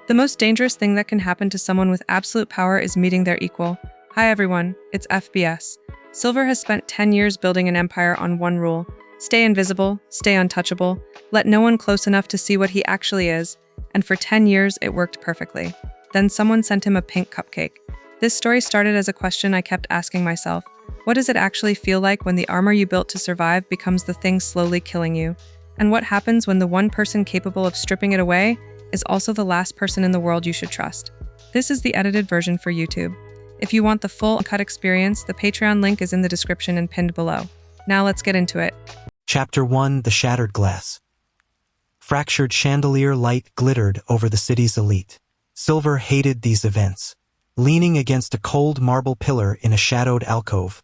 The most dangerous thing that can happen to someone with absolute power is meeting their equal. Hi everyone, it's FBS. Silver has spent 10 years building an empire on one rule: stay invisible, stay untouchable, let no one close enough to see what he actually is, and for 10 years it worked perfectly. Then someone sent him a pink cupcake. This story started as a question I kept asking myself. What does it actually feel like when the armor you built to survive becomes the thing slowly killing you? And what happens when the one person capable of stripping it away is also the last person in the world you should trust? This is the edited version for YouTube. If you want the full uncut experience, the Patreon link is in the description and pinned below. Now let's get into it. Chapter 1: The Shattered Glass. Fractured chandelier light glittered over the city's elite. Silver hated these events. Leaning against a cold marble pillar in a shadowed alcove,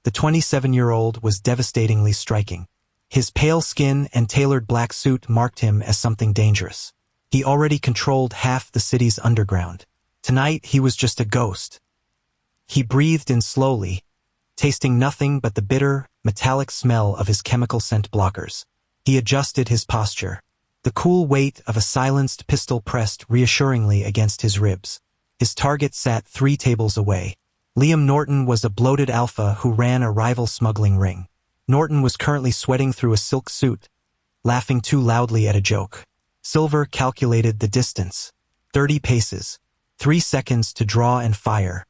the 27-year-old was devastatingly striking. His pale skin and tailored black suit marked him as something dangerous. He already controlled half the city's underground. Tonight he was just a ghost. He breathed in slowly, tasting nothing but the bitter, metallic smell of his chemical scent blockers. He adjusted his posture. The cool weight of a silenced pistol pressed reassuringly against his ribs. His target sat 3 tables away. Liam Norton was a bloated alpha who ran a rival smuggling ring. Norton was currently sweating through a silk suit, laughing too loudly at a joke. Silver calculated the distance. 30 paces. 3 seconds to draw and fire.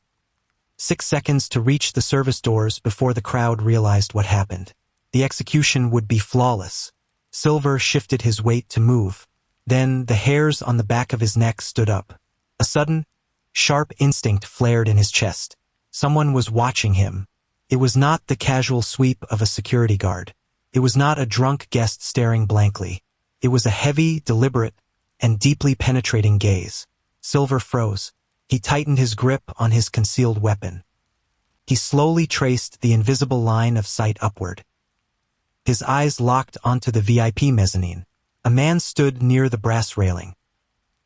6 seconds to reach the service doors before the crowd realized what happened. The execution would be flawless. Silver shifted his weight to move. Then the hairs on the back of his neck stood up. A sudden, sharp instinct flared in his chest. Someone was watching him. It was not the casual sweep of a security guard. It was not a drunk guest staring blankly. It was a heavy, deliberate, and deeply penetrating gaze. Silver froze. He tightened his grip on his concealed weapon. He slowly traced the invisible line of sight upward. His eyes locked onto the VIP mezzanine. A man stood near the brass railing.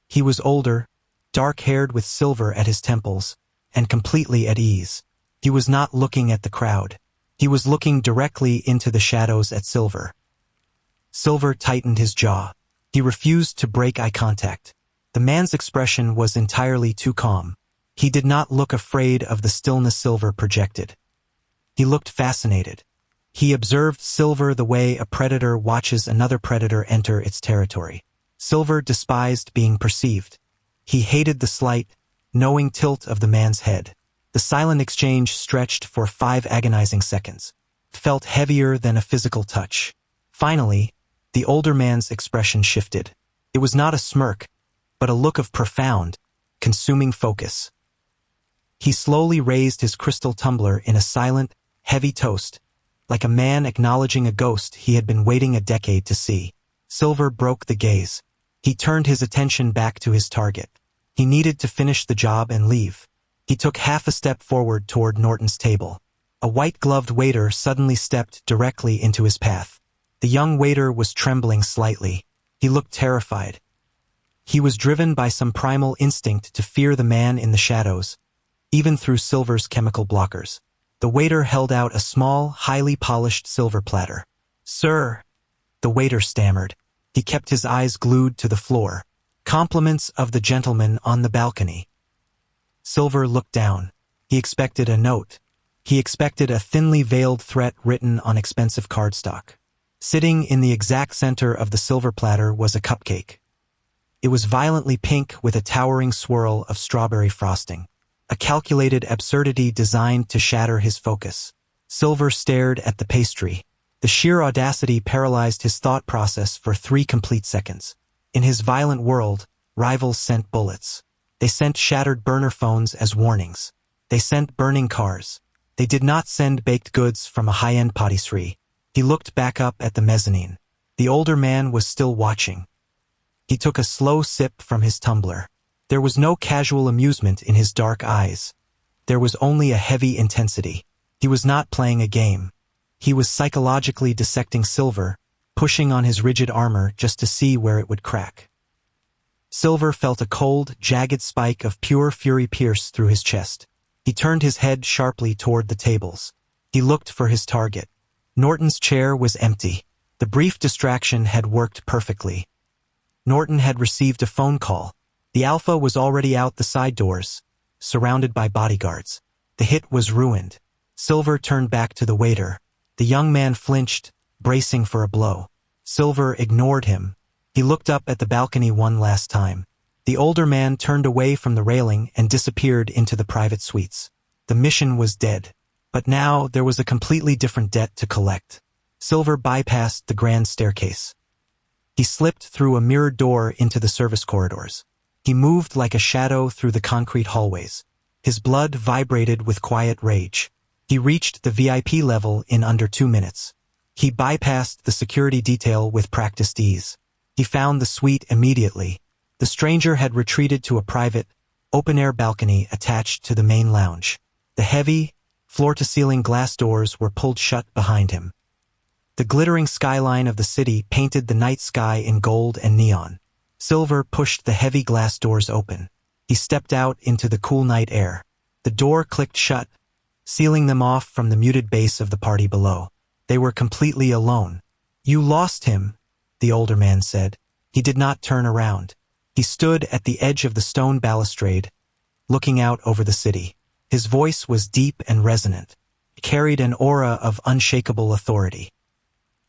He was older, dark-haired with silver at his temples, and completely at ease. He was not looking at the crowd. He was looking directly into the shadows at Silver. Silver tightened his jaw. He refused to break eye contact. The man's expression was entirely too calm. He did not look afraid of the stillness Silver projected. He looked fascinated. He observed Silver the way a predator watches another predator enter its territory. Silver despised being perceived. He hated the slight, knowing tilt of the man's head. The silent exchange stretched for 5 agonizing seconds. It felt heavier than a physical touch. Finally, the older man's expression shifted. It was not a smirk, but a look of profound, consuming focus. He slowly raised his crystal tumbler in a silent, heavy toast, like a man acknowledging a ghost he had been waiting a decade to see. Silver broke the gaze. He turned his attention back to his target. He needed to finish the job and leave. He took half a step forward toward Norton's table. A white-gloved waiter suddenly stepped directly into his path. The young waiter was trembling slightly. He looked terrified. He was driven by some primal instinct to fear the man in the shadows, even through Silver's chemical blockers. The waiter held out a small, highly polished silver platter. "Sir," the waiter stammered. He kept his eyes glued to the floor. "Compliments of the gentleman on the balcony." Silver looked down. He expected a note. He expected a thinly veiled threat written on expensive cardstock. Sitting in the exact center of the silver platter was a cupcake. It was violently pink with a towering swirl of strawberry frosting. A calculated absurdity designed to shatter his focus. Silver stared at the pastry. The sheer audacity paralyzed his thought process for 3 complete seconds. In his violent world, rivals sent bullets. They sent shattered burner phones as warnings. They sent burning cars. They did not send baked goods from a high-end patisserie. He looked back up at the mezzanine. The older man was still watching. He took a slow sip from his tumbler. There was no casual amusement in his dark eyes. There was only a heavy intensity. He was not playing a game. He was psychologically dissecting Silver, pushing on his rigid armor just to see where it would crack. Silver felt a cold, jagged spike of pure fury pierce through his chest. He turned his head sharply toward the tables. He looked for his target. Norton's chair was empty. The brief distraction had worked perfectly. Norton had received a phone call. The Alpha was already out the side doors, surrounded by bodyguards. The hit was ruined. Silver turned back to the waiter. The young man flinched, bracing for a blow. Silver ignored him. He looked up at the balcony one last time. The older man turned away from the railing and disappeared into the private suites. The mission was dead. But now there was a completely different debt to collect. Silver bypassed the grand staircase. He slipped through a mirrored door into the service corridors. He moved like a shadow through the concrete hallways. His blood vibrated with quiet rage. He reached the VIP level in under 2 minutes. He bypassed the security detail with practiced ease. He found the suite immediately. The stranger had retreated to a private, open-air balcony attached to the main lounge. The heavy, floor-to-ceiling glass doors were pulled shut behind him. The glittering skyline of the city painted the night sky in gold and neon. Silver pushed the heavy glass doors open. He stepped out into the cool night air. The door clicked shut, sealing them off from the muted bass of the party below. They were completely alone. "You lost him," the older man said. He did not turn around. He stood at the edge of the stone balustrade, looking out over the city. His voice was deep and resonant. It carried an aura of unshakable authority.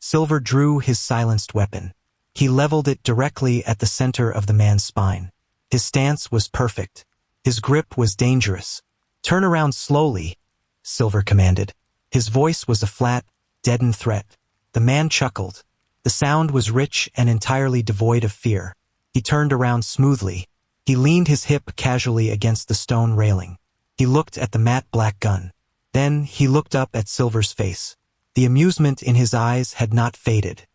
Silver drew his silenced weapon. He leveled it directly at the center of the man's spine. His stance was perfect. His grip was dangerous. "Turn around slowly," Silver commanded. His voice was a flat, deadened threat. The man chuckled. The sound was rich and entirely devoid of fear. He turned around smoothly. He leaned his hip casually against the stone railing. He looked at the matte black gun. Then he looked up at Silver's face. The amusement in his eyes had not faded.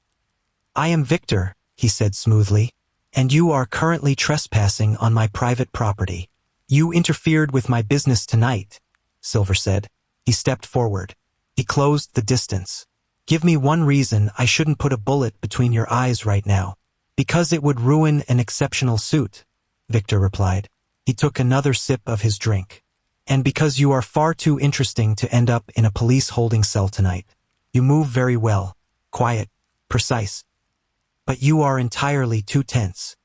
"I am Victor," he said smoothly, "and you are currently trespassing on my private property." "You interfered with my business tonight," Silver said. He stepped forward. He closed the distance. "Give me one reason I shouldn't put a bullet between your eyes right now." "Because it would ruin an exceptional suit," Victor replied. He took another sip of his drink. "And because you are far too interesting to end up in a police holding cell tonight. You move very well, quiet, precise. But you are entirely too tense."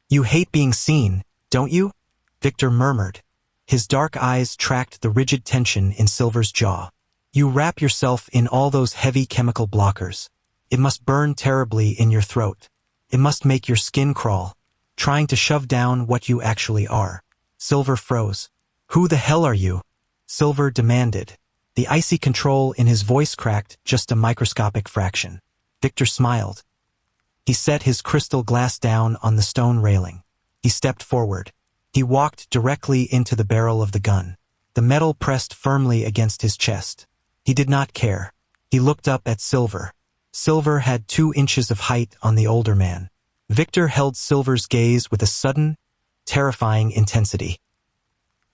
"You hate being seen, don't you?" Victor murmured. His dark eyes tracked the rigid tension in Silver's jaw. "You wrap yourself in all those heavy chemical blockers. It must burn terribly in your throat. It must make your skin crawl, trying to shove down what you actually are." Silver froze. "Who the hell are you?" Silver demanded. The icy control in his voice cracked just a microscopic fraction. Victor smiled. He set his crystal glass down on the stone railing. He stepped forward. He walked directly into the barrel of the gun. The metal pressed firmly against his chest. He did not care. He looked up at Silver. Silver had 2 inches of height on the older man. Victor held Silver's gaze with a sudden, terrifying intensity.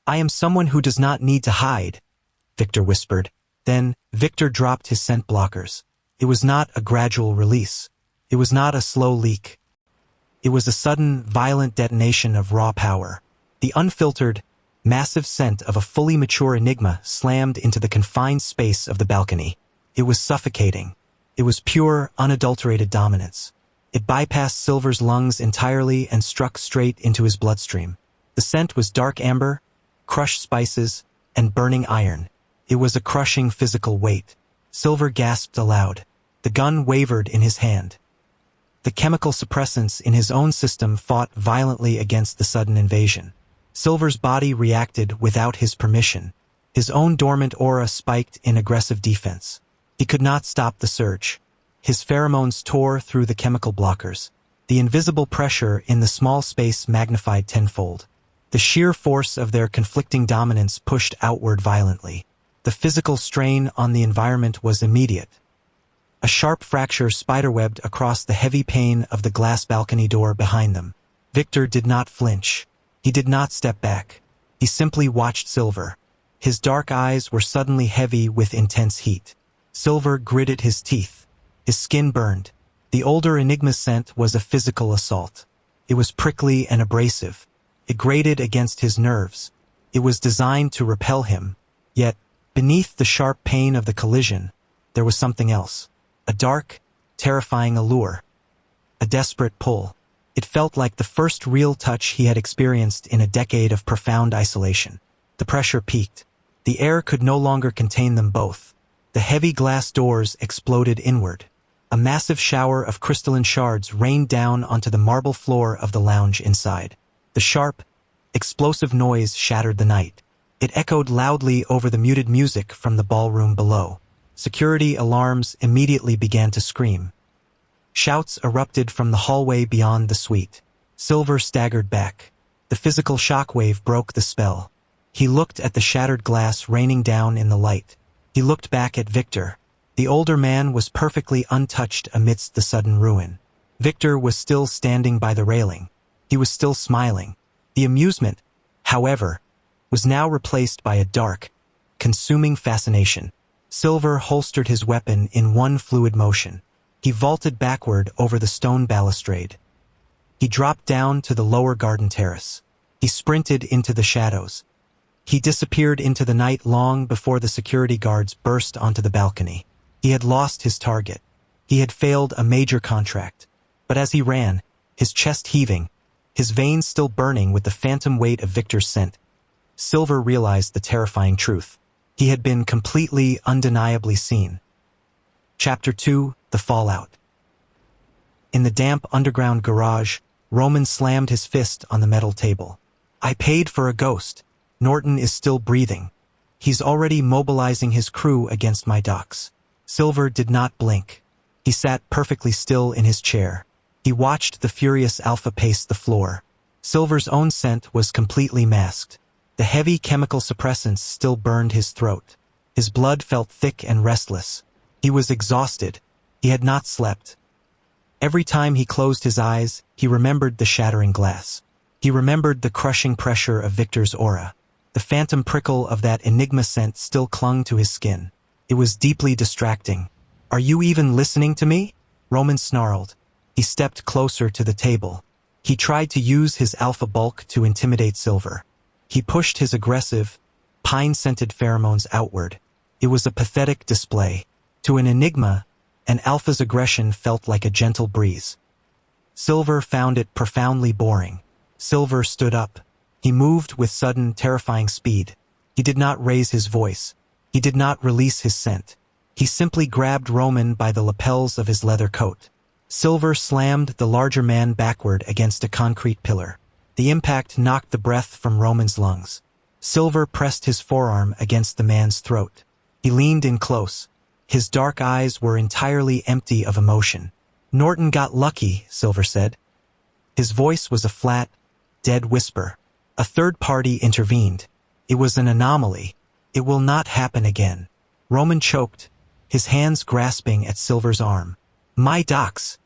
"I am someone who does not need to hide," Victor whispered. Then Victor dropped his scent blockers. It was not a gradual release. It was not a slow leak. It was a sudden, violent detonation of raw power. The unfiltered, massive scent of a fully mature Enigma slammed into the confined space of the balcony. It was suffocating. It was pure, unadulterated dominance. It bypassed Silver's lungs entirely and struck straight into his bloodstream. The scent was dark amber, crushed spices, and burning iron. It was a crushing physical weight. Silver gasped aloud. The gun wavered in his hand. The chemical suppressants in his own system fought violently against the sudden invasion. Silver's body reacted without his permission. His own dormant aura spiked in aggressive defense. He could not stop the surge. His pheromones tore through the chemical blockers. The invisible pressure in the small space magnified tenfold. The sheer force of their conflicting dominance pushed outward violently. The physical strain on the environment was immediate. A sharp fracture spiderwebbed across the heavy pane of the glass balcony door behind them. Victor did not flinch. He did not step back. He simply watched Silver. His dark eyes were suddenly heavy with intense heat. Silver gritted his teeth. His skin burned. The older Enigma's scent was a physical assault. It was prickly and abrasive. It grated against his nerves. It was designed to repel him. Yet, beneath the sharp pain of the collision, there was something else. A dark, terrifying allure. A desperate pull. It felt like the first real touch he had experienced in a decade of profound isolation. The pressure peaked. The air could no longer contain them both. The heavy glass doors exploded inward. A massive shower of crystalline shards rained down onto the marble floor of the lounge inside. The sharp, explosive noise shattered the night. It echoed loudly over the muted music from the ballroom below. Security alarms immediately began to scream. Shouts erupted from the hallway beyond the suite. Silver staggered back. The physical shockwave broke the spell. He looked at the shattered glass raining down in the light. He looked back at Victor. The older man was perfectly untouched amidst the sudden ruin. Victor was still standing by the railing. He was still smiling. The amusement, however, was now replaced by a dark, consuming fascination. Silver holstered his weapon in one fluid motion. He vaulted backward over the stone balustrade. He dropped down to the lower garden terrace. He sprinted into the shadows. He disappeared into the night long before the security guards burst onto the balcony. He had lost his target. He had failed a major contract. But as he ran, his chest heaving, his veins still burning with the phantom weight of Victor's scent, Silver realized the terrifying truth. He had been completely, undeniably seen. Chapter 2: The Fallout. In the damp underground garage, Roman slammed his fist on the metal table. I paid for a ghost. Norton is still breathing. He's already mobilizing his crew against my docks. Silver did not blink. He sat perfectly still in his chair. He watched the furious Alpha pace the floor. Silver's own scent was completely masked. The heavy chemical suppressants still burned his throat. His blood felt thick and restless. He was exhausted. He had not slept. Every time he closed his eyes, he remembered the shattering glass. He remembered the crushing pressure of Victor's aura. The phantom prickle of that Enigma scent still clung to his skin. It was deeply distracting. Are you even listening to me? Roman snarled. He stepped closer to the table. He tried to use his alpha bulk to intimidate Silver. He pushed his aggressive, pine-scented pheromones outward. It was a pathetic display. To an Enigma, an alpha's aggression felt like a gentle breeze. Silver found it profoundly boring. Silver stood up. He moved with sudden, terrifying speed. He did not raise his voice. He did not release his scent. He simply grabbed Roman by the lapels of his leather coat. Silver slammed the larger man backward against a concrete pillar. The impact knocked the breath from Roman's lungs. Silver pressed his forearm against the man's throat. He leaned in close. His dark eyes were entirely empty of emotion. Norton got lucky, Silver said. His voice was a flat, dead whisper. A third party intervened. It was an anomaly. It will not happen again. Roman choked, his hands grasping at Silver's arm. My docks.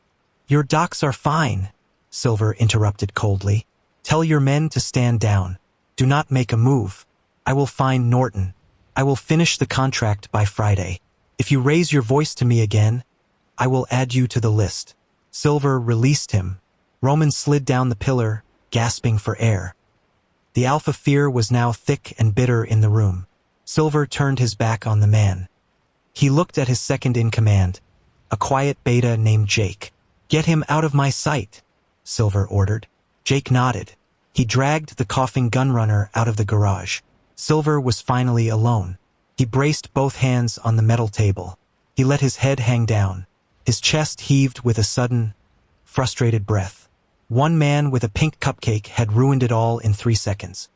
Your docks are fine, Silver interrupted coldly. Tell your men to stand down. Do not make a move. I will find Norton. I will finish the contract by Friday. If you raise your voice to me again, I will add you to the list. Silver released him. Roman slid down the pillar, gasping for air. The alpha fear was now thick and bitter in the room. Silver turned his back on the man. He looked at his second-in-command, a quiet beta named Jake. Get him out of my sight, Silver ordered. Jake nodded. He dragged the coughing gunrunner out of the garage. Silver was finally alone. He braced both hands on the metal table. He let his head hang down. His chest heaved with a sudden, frustrated breath. One man with a pink cupcake had ruined it all in 3 seconds.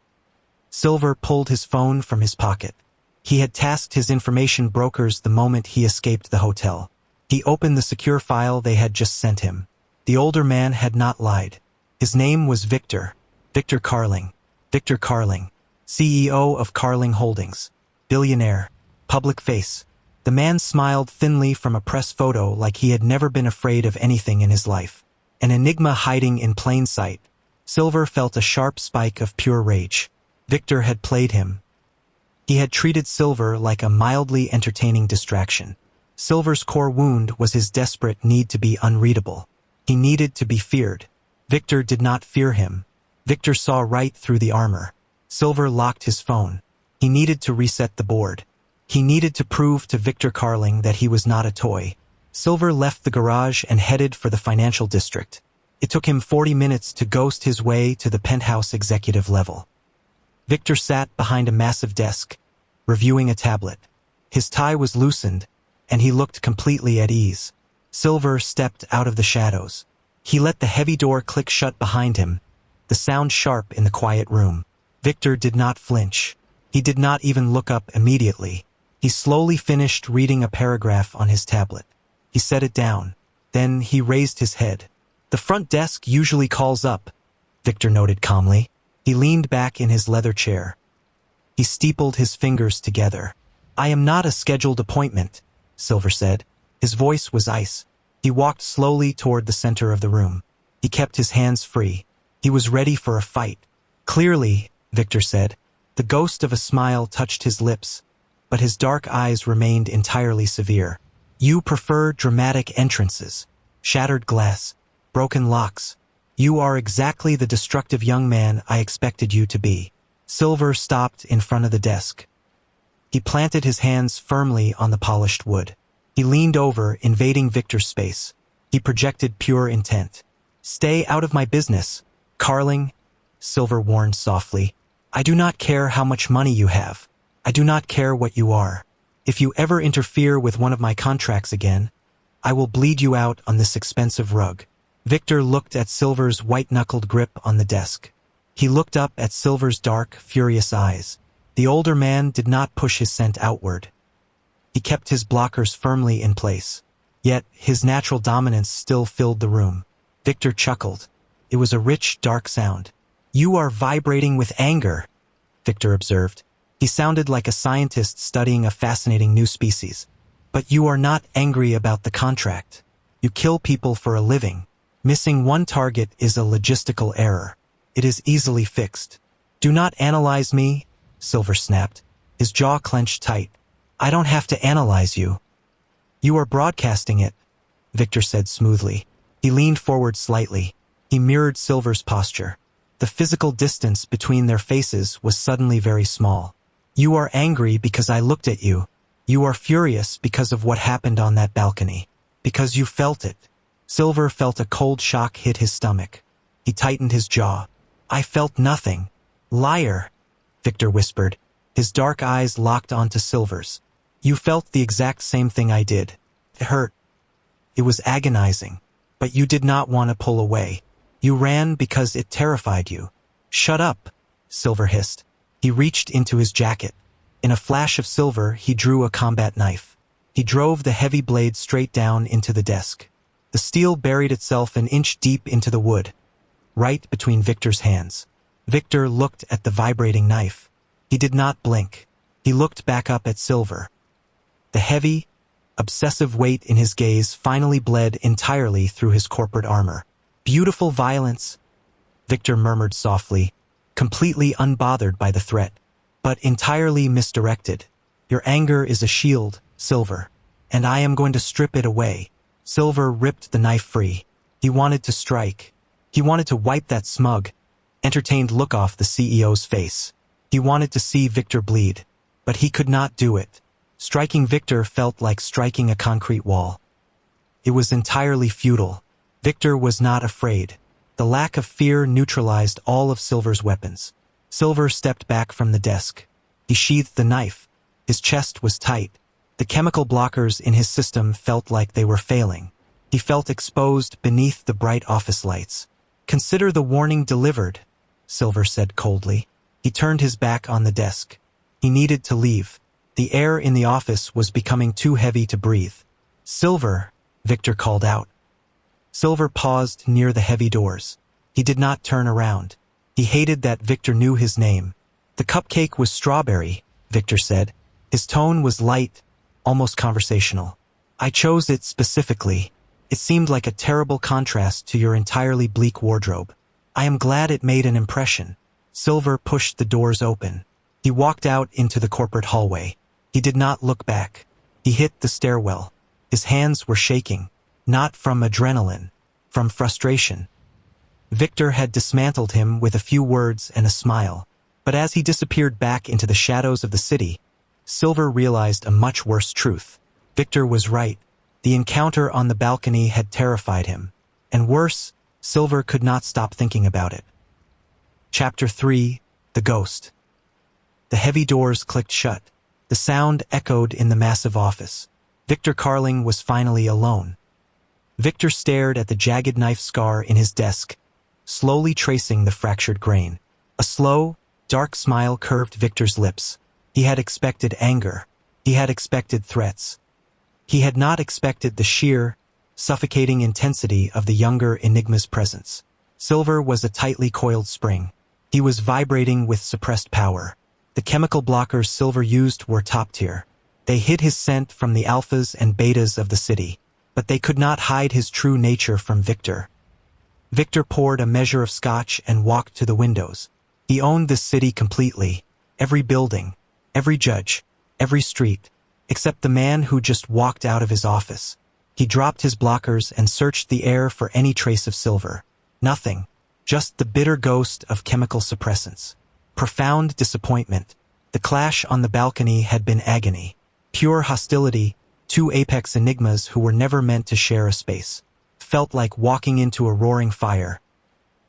Silver pulled his phone from his pocket. He had tasked his information brokers the moment he escaped the hotel. He opened the secure file they had just sent him. The older man had not lied. His name was Victor Karling. Victor Karling, CEO of Karling Holdings. Billionaire. Public face. The man smiled thinly from a press photo like he had never been afraid of anything in his life. An enigma hiding in plain sight. Silver felt a sharp spike of pure rage. Victor had played him. He had treated Silver like a mildly entertaining distraction. Silver's core wound was his desperate need to be unreadable. He needed to be feared. Victor did not fear him. Victor saw right through the armor. Silver locked his phone. He needed to reset the board. He needed to prove to Victor Karling that he was not a toy. Silver left the garage and headed for the financial district. It took him 40 minutes to ghost his way to the penthouse executive level. Victor sat behind a massive desk, reviewing a tablet. His tie was loosened, and he looked completely at ease. Silver stepped out of the shadows. He let the heavy door click shut behind him, the sound sharp in the quiet room. Victor did not flinch. He did not even look up immediately. He slowly finished reading a paragraph on his tablet. He set it down. Then he raised his head. "The front desk usually calls up," Victor noted calmly. He leaned back in his leather chair. He steepled his fingers together. "I am not a scheduled appointment," Silver said. His voice was ice. He walked slowly toward the center of the room. He kept his hands free. He was ready for a fight. "Clearly," Victor said. The ghost of a smile touched his lips, but his dark eyes remained entirely severe. "You prefer dramatic entrances, shattered glass, broken locks. You are exactly the destructive young man I expected you to be." Silver stopped in front of the desk. He planted his hands firmly on the polished wood. He leaned over, invading Victor's space. He projected pure intent. "Stay out of my business, Karling," Silver warned softly. "I do not care how much money you have. I do not care what you are. If you ever interfere with one of my contracts again, I will bleed you out on this expensive rug." Victor looked at Silver's white-knuckled grip on the desk. He looked up at Silver's dark, furious eyes. The older man did not push his scent outward. He kept his blockers firmly in place. Yet his natural dominance still filled the room. Victor chuckled. It was a rich, dark sound. "You are vibrating with anger," Victor observed. He sounded like a scientist studying a fascinating new species. "But you are not angry about the contract. You kill people for a living. Missing one target is a logistical error. It is easily fixed." "Do not analyze me," Silver snapped. His jaw clenched tight. "I don't have to analyze you." "You are broadcasting it," Victor said smoothly. He leaned forward slightly. He mirrored Silver's posture. The physical distance between their faces was suddenly very small. "You are angry because I looked at you. You are furious because of what happened on that balcony. Because you felt it." Silver felt a cold shock hit his stomach. He tightened his jaw. "I felt nothing." "Liar," Victor whispered. His dark eyes locked onto Silver's. "You felt the exact same thing I did. It hurt. It was agonizing. But you did not want to pull away. You ran because it terrified you." "Shut up," Silver hissed. He reached into his jacket. In a flash of silver, he drew a combat knife. He drove the heavy blade straight down into the desk. The steel buried itself an inch deep into the wood, right between Victor's hands. Victor looked at the vibrating knife. He did not blink. He looked back up at Silver. The heavy, obsessive weight in his gaze finally bled entirely through his corporate armor. "Beautiful violence," Victor murmured softly, completely unbothered by the threat, but entirely misdirected. "Your anger is a shield, Silver, and I am going to strip it away." Silver ripped the knife free. He wanted to strike. He wanted to wipe that smug, entertained look off the CEO's face. He wanted to see Victor bleed, but he could not do it. Striking Victor felt like striking a concrete wall. It was entirely futile. Victor was not afraid. The lack of fear neutralized all of Silver's weapons. Silver stepped back from the desk. He sheathed the knife. His chest was tight. The chemical blockers in his system felt like they were failing. He felt exposed beneath the bright office lights. "Consider the warning delivered," Silver said coldly. He turned his back on the desk. He needed to leave. The air in the office was becoming too heavy to breathe. "Silver," Victor called out. Silver paused near the heavy doors. He did not turn around. He hated that Victor knew his name. "The cupcake was strawberry," Victor said. His tone was light, almost conversational. "I chose it specifically. It seemed like a terrible contrast to your entirely bleak wardrobe. I am glad it made an impression." Silver pushed the doors open. He walked out into the corporate hallway. He did not look back. He hit the stairwell. His hands were shaking, not from adrenaline, from frustration. Victor had dismantled him with a few words and a smile, but as he disappeared back into the shadows of the city, Silver realized a much worse truth. Victor was right. The encounter on the balcony had terrified him. And worse, Silver could not stop thinking about it. Chapter 3: The Ghost. The heavy doors clicked shut. The sound echoed in the massive office. Victor Karling was finally alone. Victor stared at the jagged knife scar in his desk, slowly tracing the fractured grain. A slow, dark smile curved Victor's lips. He had expected anger. He had expected threats. He had not expected the sheer, suffocating intensity of the younger Enigma's presence. Silver was a tightly coiled spring. He was vibrating with suppressed power. The chemical blockers Silver used were top tier. They hid his scent from the alphas and betas of the city, but they could not hide his true nature from Victor. Victor poured a measure of scotch and walked to the windows. He owned this city completely, every building, every judge, every street, except the man who just walked out of his office. He dropped his blockers and searched the air for any trace of Silver. Nothing, just the bitter ghost of chemical suppressants. Profound disappointment. The clash on the balcony had been agony. Pure hostility, two apex enigmas who were never meant to share a space. Felt like walking into a roaring fire.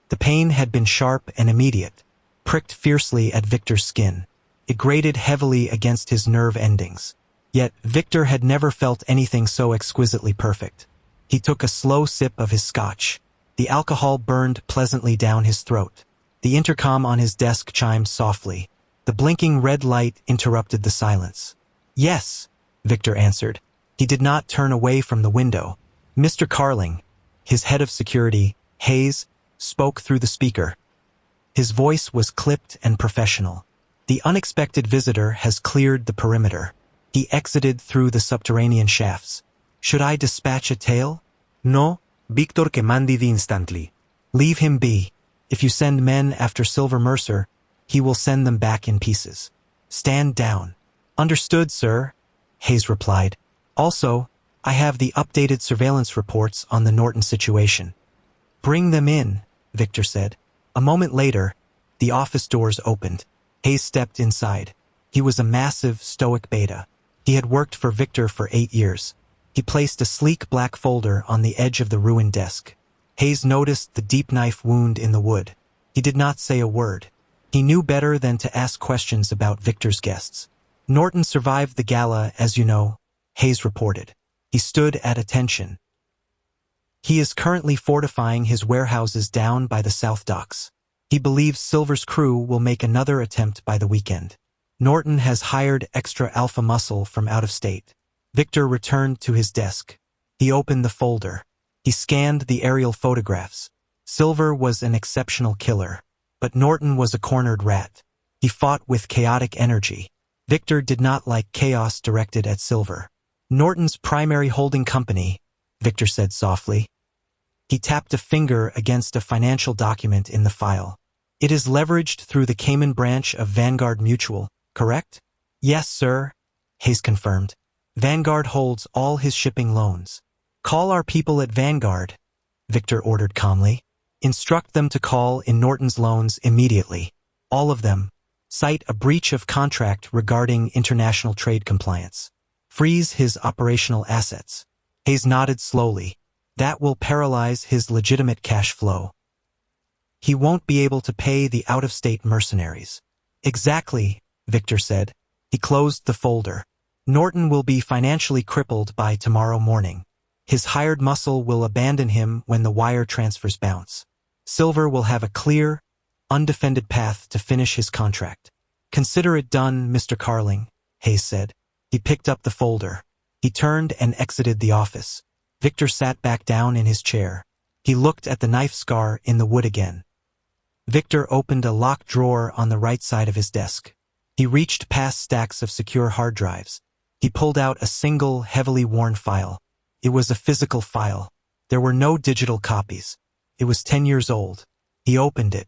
The pain had been sharp and immediate, pricked fiercely at Victor's skin. It grated heavily against his nerve endings. Yet Victor had never felt anything so exquisitely perfect. He took a slow sip of his scotch. The alcohol burned pleasantly down his throat. The intercom on his desk chimed softly. The blinking red light interrupted the silence. "Yes," Victor answered. He did not turn away from the window. Mr. Karling, his head of security, Hayes, spoke through the speaker. His voice was clipped and professional. "The unexpected visitor has cleared the perimeter. He exited through the subterranean shafts. Should I dispatch a tail?" "No, Victor que mandi instantly. Leave him be. If you send men after Silver Mercer, he will send them back in pieces. Stand down." "Understood, sir," Hayes replied. "Also, I have the updated surveillance reports on the Norton situation." "Bring them in," Victor said. A moment later, the office doors opened. Hayes stepped inside. He was a massive, stoic beta. He had worked for Victor for 8 years. He placed a sleek black folder on the edge of the ruined desk. Hayes noticed the deep knife wound in the wood. He did not say a word. He knew better than to ask questions about Victor's guests. "Norton survived the gala, as you know," Hayes reported. He stood at attention. "He is currently fortifying his warehouses down by the South Docks. He believes Silver's crew will make another attempt by the weekend. Norton has hired extra alpha muscle from out of state." Victor returned to his desk. He opened the folder. He scanned the aerial photographs. Silver was an exceptional killer, but Norton was a cornered rat. He fought with chaotic energy. Victor did not like chaos directed at Silver. "Norton's primary holding company," Victor said softly. He tapped a finger against a financial document in the file. "It is leveraged through the Cayman branch of Vanguard Mutual, correct?" "Yes, sir," Hayes confirmed. "Vanguard holds all his shipping loans." "Call our people at Vanguard," Victor ordered calmly. "Instruct them to call in Norton's loans immediately. All of them. Cite a breach of contract regarding international trade compliance. Freeze his operational assets." Hayes nodded slowly. "That will paralyze his legitimate cash flow. He won't be able to pay the out-of-state mercenaries." "Exactly," Victor said. He closed the folder. "Norton will be financially crippled by tomorrow morning. His hired muscle will abandon him when the wire transfers bounce. Silver will have a clear, undefended path to finish his contract." "Consider it done, Mr. Karling," Hayes said. He picked up the folder. He turned and exited the office. Victor sat back down in his chair. He looked at the knife scar in the wood again. Victor opened a locked drawer on the right side of his desk. He reached past stacks of secure hard drives. He pulled out a single, heavily worn file. It was a physical file. There were no digital copies. It was 10 years old. He opened it.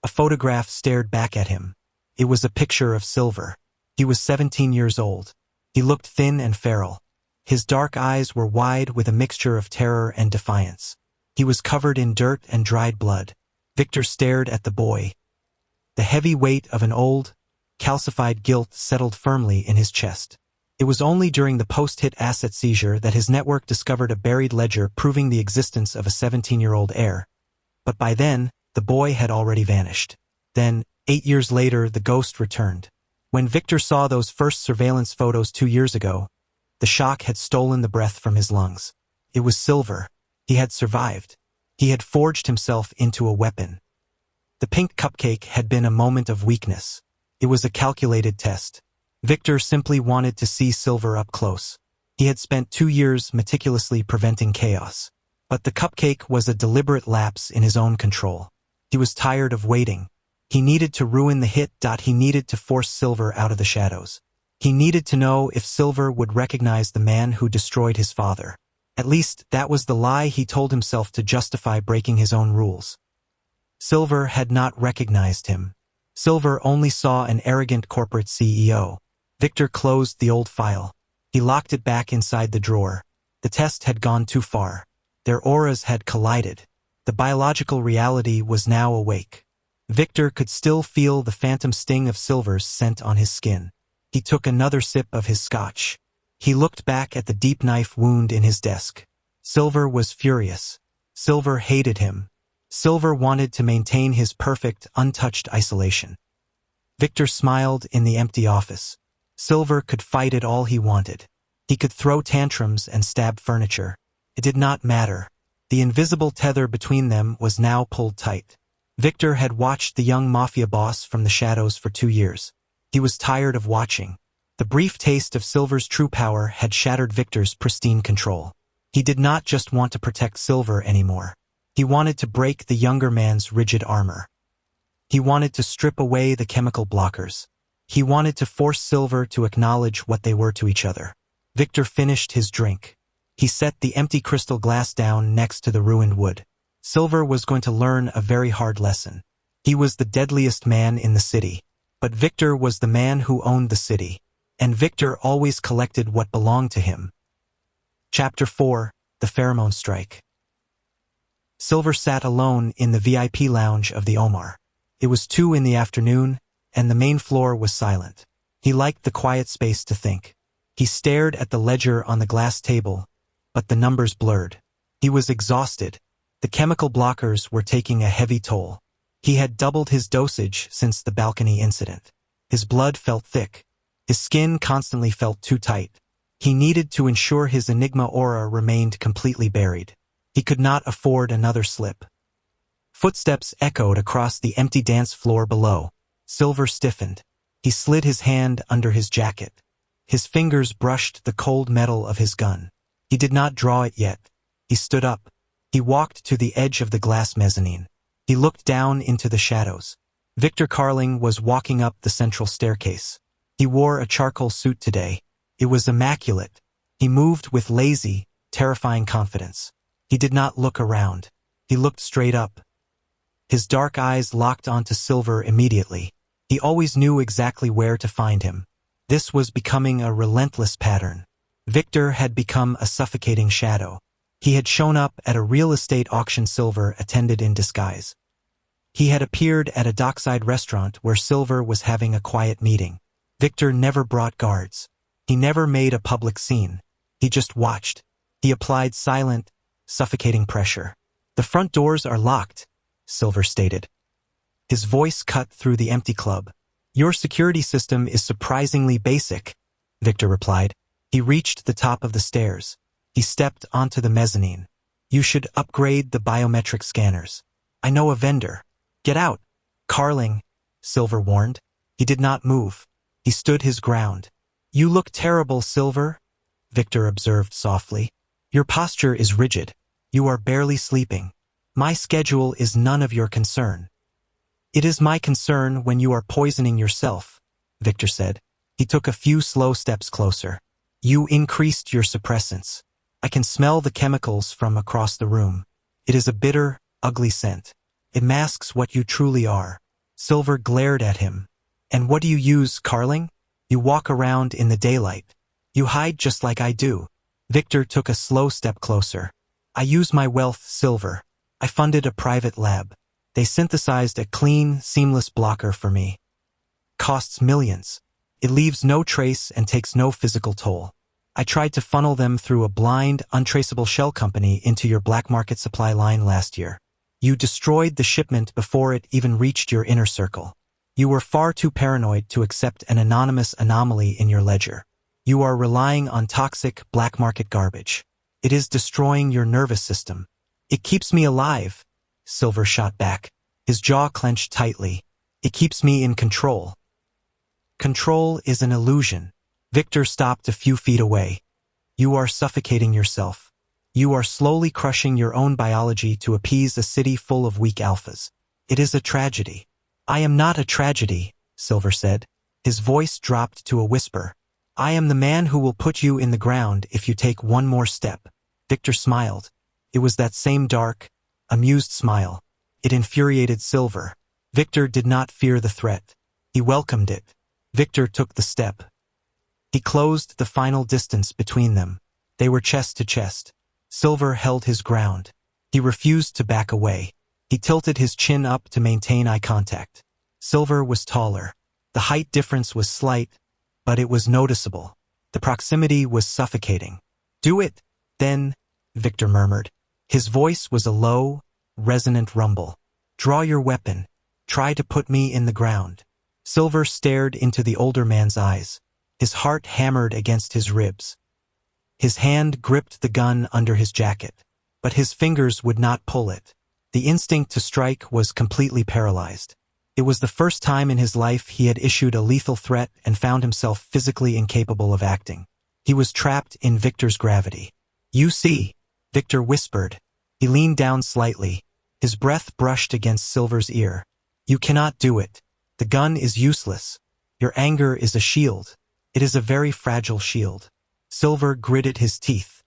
A photograph stared back at him. It was a picture of Silver. He was 17 years old. He looked thin and feral. His dark eyes were wide with a mixture of terror and defiance. He was covered in dirt and dried blood. Victor stared at the boy. The heavy weight of an old, calcified guilt settled firmly in his chest. It was only during the post-hit asset seizure that his network discovered a buried ledger proving the existence of a 17-year-old heir. But by then, the boy had already vanished. Then, 8 years later, the ghost returned. When Victor saw those first surveillance photos 2 years ago, the shock had stolen the breath from his lungs. It was Silver. He had survived. He had forged himself into a weapon. The pink cupcake had been a moment of weakness. It was a calculated test. Victor simply wanted to see Silver up close. He had spent 2 years meticulously preventing chaos. But the cupcake was a deliberate lapse in his own control. He was tired of waiting. He needed to ruin the hit. He needed to force Silver out of the shadows. He needed to know if Silver would recognize the man who destroyed his father. At least, that was the lie he told himself to justify breaking his own rules. Silver had not recognized him. Silver only saw an arrogant corporate CEO. Victor closed the old file. He locked it back inside the drawer. The test had gone too far. Their auras had collided. The biological reality was now awake. Victor could still feel the phantom sting of Silver's scent on his skin. He took another sip of his scotch. He looked back at the deep knife wound in his desk. Silver was furious. Silver hated him. Silver wanted to maintain his perfect, untouched isolation. Victor smiled in the empty office. Silver could fight it all he wanted. He could throw tantrums and stab furniture. It did not matter. The invisible tether between them was now pulled tight. Victor had watched the young mafia boss from the shadows for 2 years. He was tired of watching. The brief taste of Silver's true power had shattered Victor's pristine control. He did not just want to protect Silver anymore. He wanted to break the younger man's rigid armor. He wanted to strip away the chemical blockers. He wanted to force Silver to acknowledge what they were to each other. Victor finished his drink. He set the empty crystal glass down next to the ruined wood. Silver was going to learn a very hard lesson. He was the deadliest man in the city. But Victor was the man who owned the city. And Victor always collected what belonged to him. Chapter 4: The Pheromone Strike. Silver sat alone in the VIP lounge of the Omar. It was 2 in the afternoon, and the main floor was silent. He liked the quiet space to think. He stared at the ledger on the glass table, but the numbers blurred. He was exhausted. The chemical blockers were taking a heavy toll. He had doubled his dosage since the balcony incident. His blood felt thick. His skin constantly felt too tight. He needed to ensure his Enigma aura remained completely buried. He could not afford another slip. Footsteps echoed across the empty dance floor below. Silver stiffened. He slid his hand under his jacket. His fingers brushed the cold metal of his gun. He did not draw it yet. He stood up. He walked to the edge of the glass mezzanine. He looked down into the shadows. Victor Karling was walking up the central staircase. He wore a charcoal suit today. It was immaculate. He moved with lazy, terrifying confidence. He did not look around. He looked straight up. His dark eyes locked onto Silver immediately. He always knew exactly where to find him. This was becoming a relentless pattern. Victor had become a suffocating shadow. He had shown up at a real estate auction Silver attended in disguise. He had appeared at a dockside restaurant where Silver was having a quiet meeting. Victor never brought guards. He never made a public scene. He just watched. He applied silent, suffocating pressure. "The front doors are locked," Silver stated. His voice cut through the empty club. "Your security system is surprisingly basic," Victor replied. He reached the top of the stairs. He stepped onto the mezzanine. "You should upgrade the biometric scanners. I know a vendor." "Get out, Karling," Silver warned. He did not move. He stood his ground. "You look terrible, Silver," Victor observed softly. "Your posture is rigid. You are barely sleeping. My schedule is none of your concern." "It is my concern when you are poisoning yourself," Victor said. He took a few slow steps closer. "You increased your suppressants. I can smell the chemicals from across the room. It is a bitter, ugly scent. It masks what you truly are." Silver glared at him. "And what do you use, Karling? You walk around in the daylight. You hide just like I do." Victor took a slow step closer. "I use my wealth, Silver. I funded a private lab. They synthesized a clean, seamless blocker for me. Costs millions. It leaves no trace and takes no physical toll. I tried to funnel them through a blind, untraceable shell company into your black market supply line last year. You destroyed the shipment before it even reached your inner circle. You were far too paranoid to accept an anonymous anomaly in your ledger. You are relying on toxic black market garbage. It is destroying your nervous system. It keeps me alive, Silver shot back, his jaw clenched tightly. It keeps me in control. Control is an illusion. Victor stopped a few feet away. You are suffocating yourself. You are slowly crushing your own biology to appease a city full of weak alphas. It is a tragedy. I am not a tragedy, Silver said. His voice dropped to a whisper. I am the man who will put you in the ground if you take one more step. Victor smiled. It was that same dark, amused smile. It infuriated Silver. Victor did not fear the threat. He welcomed it. Victor took the step. He closed the final distance between them. They were chest to chest. Silver held his ground. He refused to back away. He tilted his chin up to maintain eye contact. Silver was taller. The height difference was slight, but it was noticeable. The proximity was suffocating. Do it, then, Victor murmured. His voice was a low, resonant rumble. Draw your weapon. Try to put me in the ground. Silver stared into the older man's eyes. His heart hammered against his ribs. His hand gripped the gun under his jacket, but his fingers would not pull it. The instinct to strike was completely paralyzed. It was the first time in his life he had issued a lethal threat and found himself physically incapable of acting. He was trapped in Victor's gravity. You see, Victor whispered. He leaned down slightly. His breath brushed against Silver's ear. You cannot do it. The gun is useless. Your anger is a shield. It is a very fragile shield. Silver gritted his teeth.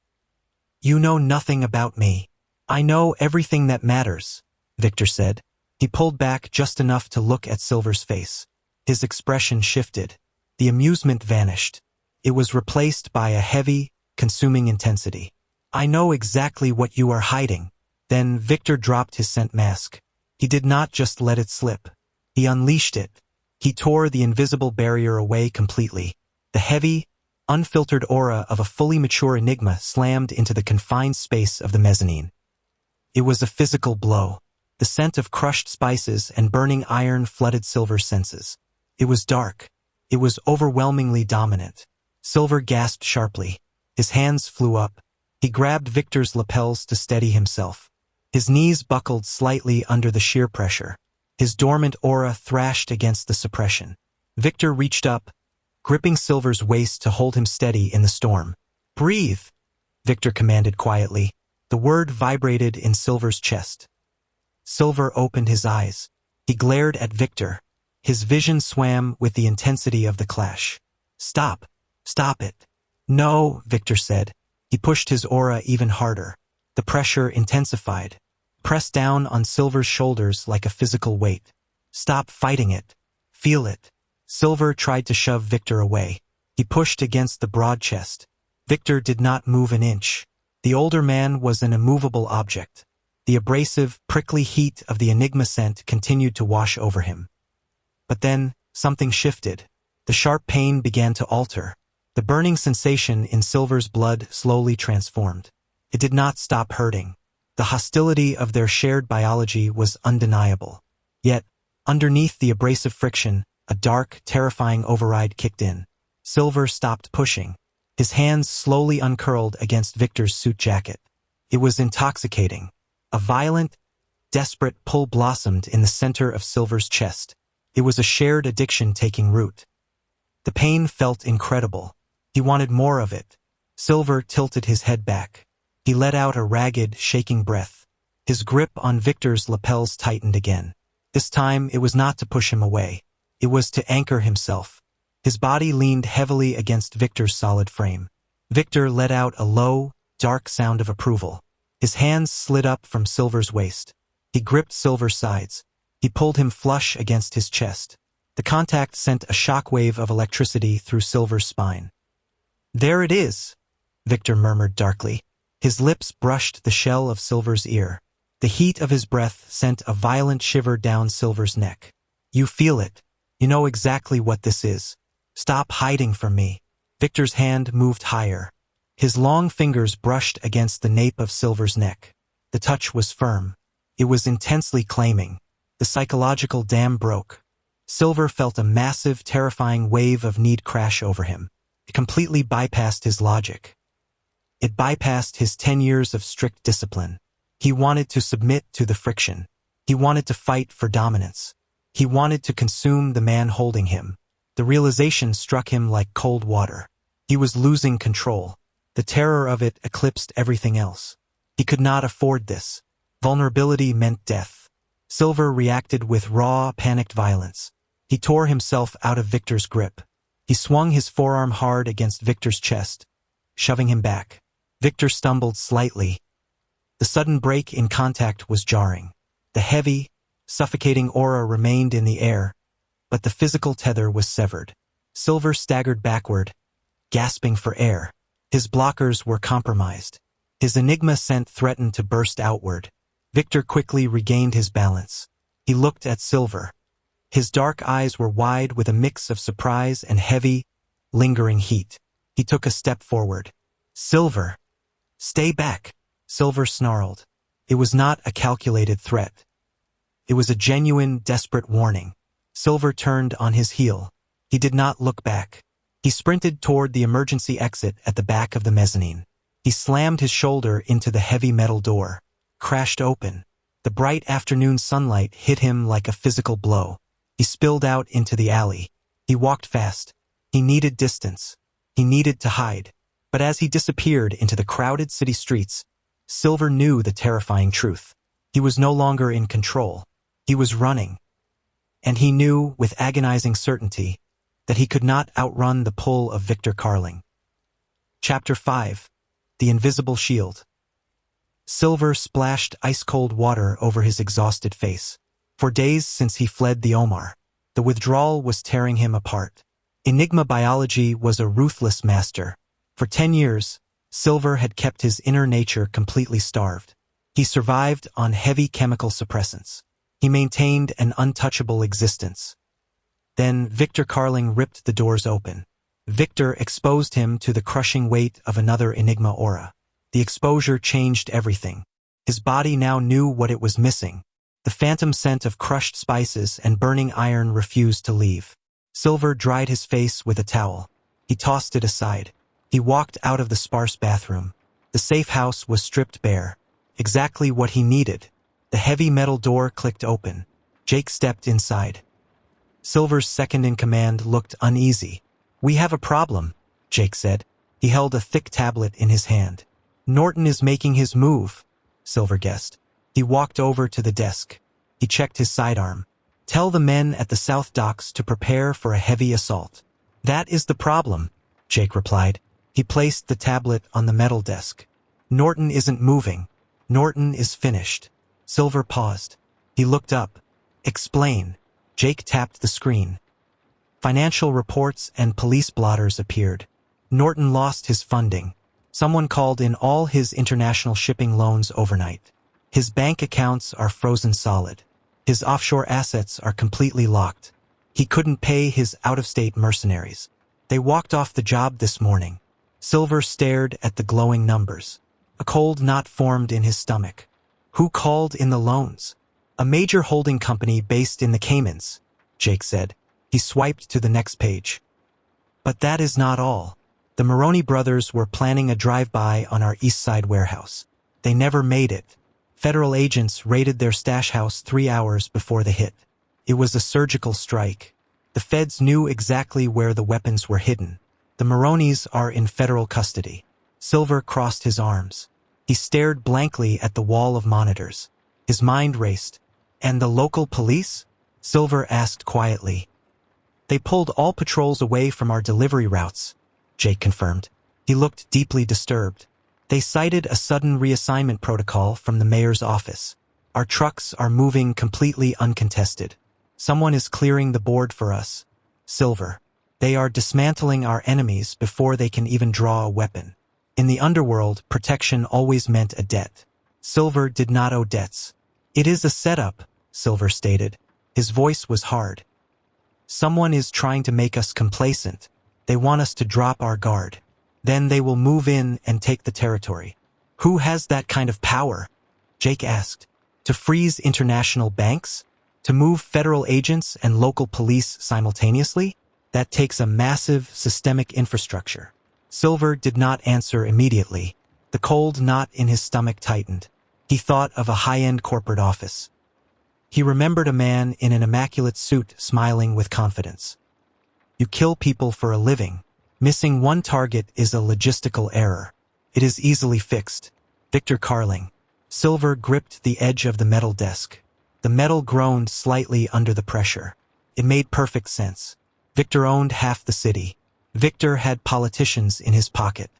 You know nothing about me. I know everything that matters, Victor said. He pulled back just enough to look at Silver's face. His expression shifted. The amusement vanished. It was replaced by a heavy, consuming intensity. I know exactly what you are hiding. Then Victor dropped his scent mask. He did not just let it slip. He unleashed it. He tore the invisible barrier away completely. The heavy, unfiltered aura of a fully mature Enigma slammed into the confined space of the mezzanine. It was a physical blow. The scent of crushed spices and burning iron flooded Silver's senses. It was dark. It was overwhelmingly dominant. Silver gasped sharply. His hands flew up. He grabbed Victor's lapels to steady himself. His knees buckled slightly under the sheer pressure. His dormant aura thrashed against the suppression. Victor reached up, gripping Silver's waist to hold him steady in the storm. Breathe, Victor commanded quietly. The word vibrated in Silver's chest. Silver opened his eyes. He glared at Victor. His vision swam with the intensity of the clash. Stop. Stop it. No, Victor said. He pushed his aura even harder. The pressure intensified. Pressed down on Silver's shoulders like a physical weight. Stop fighting it. Feel it. Silver tried to shove Victor away. He pushed against the broad chest. Victor did not move an inch. The older man was an immovable object. The abrasive, prickly heat of the Enigma scent continued to wash over him. But then, something shifted. The sharp pain began to alter. The burning sensation in Silver's blood slowly transformed. It did not stop hurting. The hostility of their shared biology was undeniable. Yet, underneath the abrasive friction, a dark, terrifying override kicked in. Silver stopped pushing. His hands slowly uncurled against Victor's suit jacket. It was intoxicating. A violent, desperate pull blossomed in the center of Silver's chest. It was a shared addiction taking root. The pain felt incredible. He wanted more of it. Silver tilted his head back. He let out a ragged, shaking breath. His grip on Victor's lapels tightened again. This time, it was not to push him away. It was to anchor himself. His body leaned heavily against Victor's solid frame. Victor let out a low, dark sound of approval. His hands slid up from Silver's waist. He gripped Silver's sides. He pulled him flush against his chest. The contact sent a shockwave of electricity through Silver's spine. There it is, Victor murmured darkly. His lips brushed the shell of Silver's ear. The heat of his breath sent a violent shiver down Silver's neck. You feel it. You know exactly what this is. Stop hiding from me. Victor's hand moved higher. His long fingers brushed against the nape of Silver's neck. The touch was firm. It was intensely claiming. The psychological dam broke. Silver felt a massive, terrifying wave of need crash over him. It completely bypassed his logic. It bypassed his 10 years of strict discipline. He wanted to submit to the friction. He wanted to fight for dominance. He wanted to consume the man holding him. The realization struck him like cold water. He was losing control. The terror of it eclipsed everything else. He could not afford this. Vulnerability meant death. Silver reacted with raw, panicked violence. He tore himself out of Victor's grip. He swung his forearm hard against Victor's chest, shoving him back. Victor stumbled slightly. The sudden break in contact was jarring. The heavy, suffocating aura remained in the air, but the physical tether was severed. Silver staggered backward, gasping for air. His blockers were compromised. His Enigma scent threatened to burst outward. Victor quickly regained his balance. He looked at Silver. His dark eyes were wide with a mix of surprise and heavy, lingering heat. He took a step forward. "Silver! Stay back!" Silver snarled. It was not a calculated threat. It was a genuine, desperate warning. Silver turned on his heel. He did not look back. He sprinted toward the emergency exit at the back of the mezzanine. He slammed his shoulder into the heavy metal door. Crashed open. The bright afternoon sunlight hit him like a physical blow. He spilled out into the alley. He walked fast. He needed distance. He needed to hide. But as he disappeared into the crowded city streets, Silver knew the terrifying truth. He was no longer in control. He was running. And he knew, with agonizing certainty, that he could not outrun the pull of Victor Karling. Chapter 5. The Invisible Shield. Silver splashed ice-cold water over his exhausted face. For days since he fled the Omar, the withdrawal was tearing him apart. Enigma biology was a ruthless master. For 10 years, Silver had kept his inner nature completely starved. He survived on heavy chemical suppressants. He maintained an untouchable existence. Then Victor Karling ripped the doors open. Victor exposed him to the crushing weight of another Enigma aura. The exposure changed everything. His body now knew what it was missing. The phantom scent of crushed spices and burning iron refused to leave. Silver dried his face with a towel. He tossed it aside. He walked out of the sparse bathroom. The safe house was stripped bare. Exactly what he needed. The heavy metal door clicked open. Jake stepped inside. Silver's second-in-command looked uneasy. "We have a problem," Jake said. He held a thick tablet in his hand. "Norton is making his move," Silver guessed. He walked over to the desk. He checked his sidearm. "Tell the men at the South Docks to prepare for a heavy assault." "That is the problem," Jake replied. He placed the tablet on the metal desk. "Norton isn't moving. Norton is finished." Silver paused. He looked up. "Explain." Jake tapped the screen. Financial reports and police blotters appeared. Norton lost his funding. Someone called in all his international shipping loans overnight. His bank accounts are frozen solid. His offshore assets are completely locked. He couldn't pay his out-of-state mercenaries. They walked off the job this morning. Silver stared at the glowing numbers. A cold knot formed in his stomach. Who called in the loans? "A major holding company based in the Caymans," Jake said. He swiped to the next page. "But that is not all. The Maroney brothers were planning a drive-by on our East Side warehouse. They never made it. Federal agents raided their stash house 3 hours before the hit. It was a surgical strike. The feds knew exactly where the weapons were hidden. The Maroneys are in federal custody." Silver crossed his arms. He stared blankly at the wall of monitors. His mind raced. "And the local police?" Silver asked quietly. "They pulled all patrols away from our delivery routes," Jake confirmed. He looked deeply disturbed. "They cited a sudden reassignment protocol from the mayor's office. Our trucks are moving completely uncontested. Someone is clearing the board for us." Silver. "They are dismantling our enemies before they can even draw a weapon." In the underworld, protection always meant a debt. Silver did not owe debts. "It is a setup," Silver stated. His voice was hard. "Someone is trying to make us complacent. They want us to drop our guard. Then they will move in and take the territory." "Who has that kind of power?" Jake asked. To freeze international banks? To move federal agents and local police simultaneously? That takes a massive, systemic infrastructure. Silver did not answer immediately. The cold knot in his stomach tightened. He thought of a high-end corporate office. He remembered a man in an immaculate suit smiling with confidence. You kill people for a living. Missing one target is a logistical error. It is easily fixed. Victor Karling. Silver gripped the edge of the metal desk. The metal groaned slightly under the pressure. It made perfect sense. Victor owned half the city. Victor had politicians in his pocket.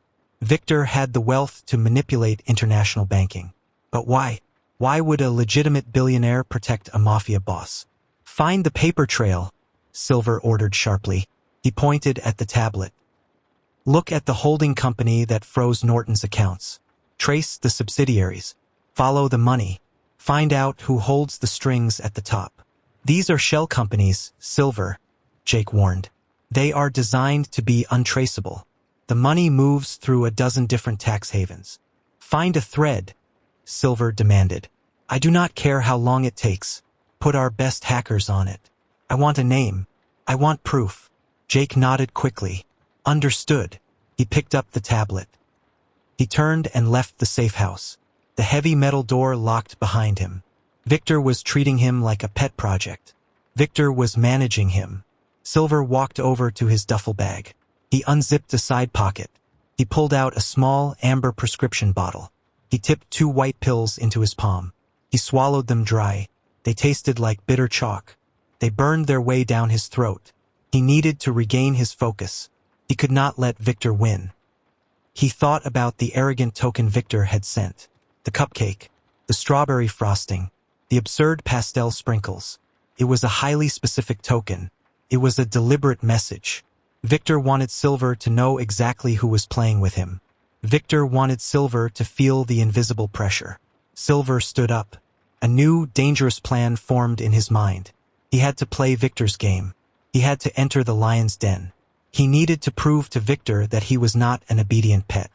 Victor had the wealth to manipulate international banking. But why? Why would a legitimate billionaire protect a mafia boss? Find the paper trail, Silver ordered sharply. He pointed at the tablet. Look at the holding company that froze Norton's accounts. Trace the subsidiaries. Follow the money. Find out who holds the strings at the top. These are shell companies, Silver, Jake warned. They are designed to be untraceable. The money moves through a dozen different tax havens. Find a thread, Silver demanded. I do not care how long it takes. Put our best hackers on it. I want a name. I want proof. Jake nodded quickly. Understood. He picked up the tablet. He turned and left the safe house. The heavy metal door locked behind him. Victor was treating him like a pet project. Victor was managing him. Silver walked over to his duffel bag. He unzipped a side pocket. He pulled out a small amber prescription bottle. He tipped 2 white pills into his palm. He swallowed them dry. They tasted like bitter chalk. They burned their way down his throat. He needed to regain his focus. He could not let Victor win. He thought about the arrogant token Victor had sent. The cupcake, the strawberry frosting, the absurd pastel sprinkles. It was a highly specific token. It was a deliberate message. Victor wanted Silver to know exactly who was playing with him. Victor wanted Silver to feel the invisible pressure. Silver stood up. A new, dangerous plan formed in his mind. He had to play Victor's game. He had to enter the lion's den. He needed to prove to Victor that he was not an obedient pet.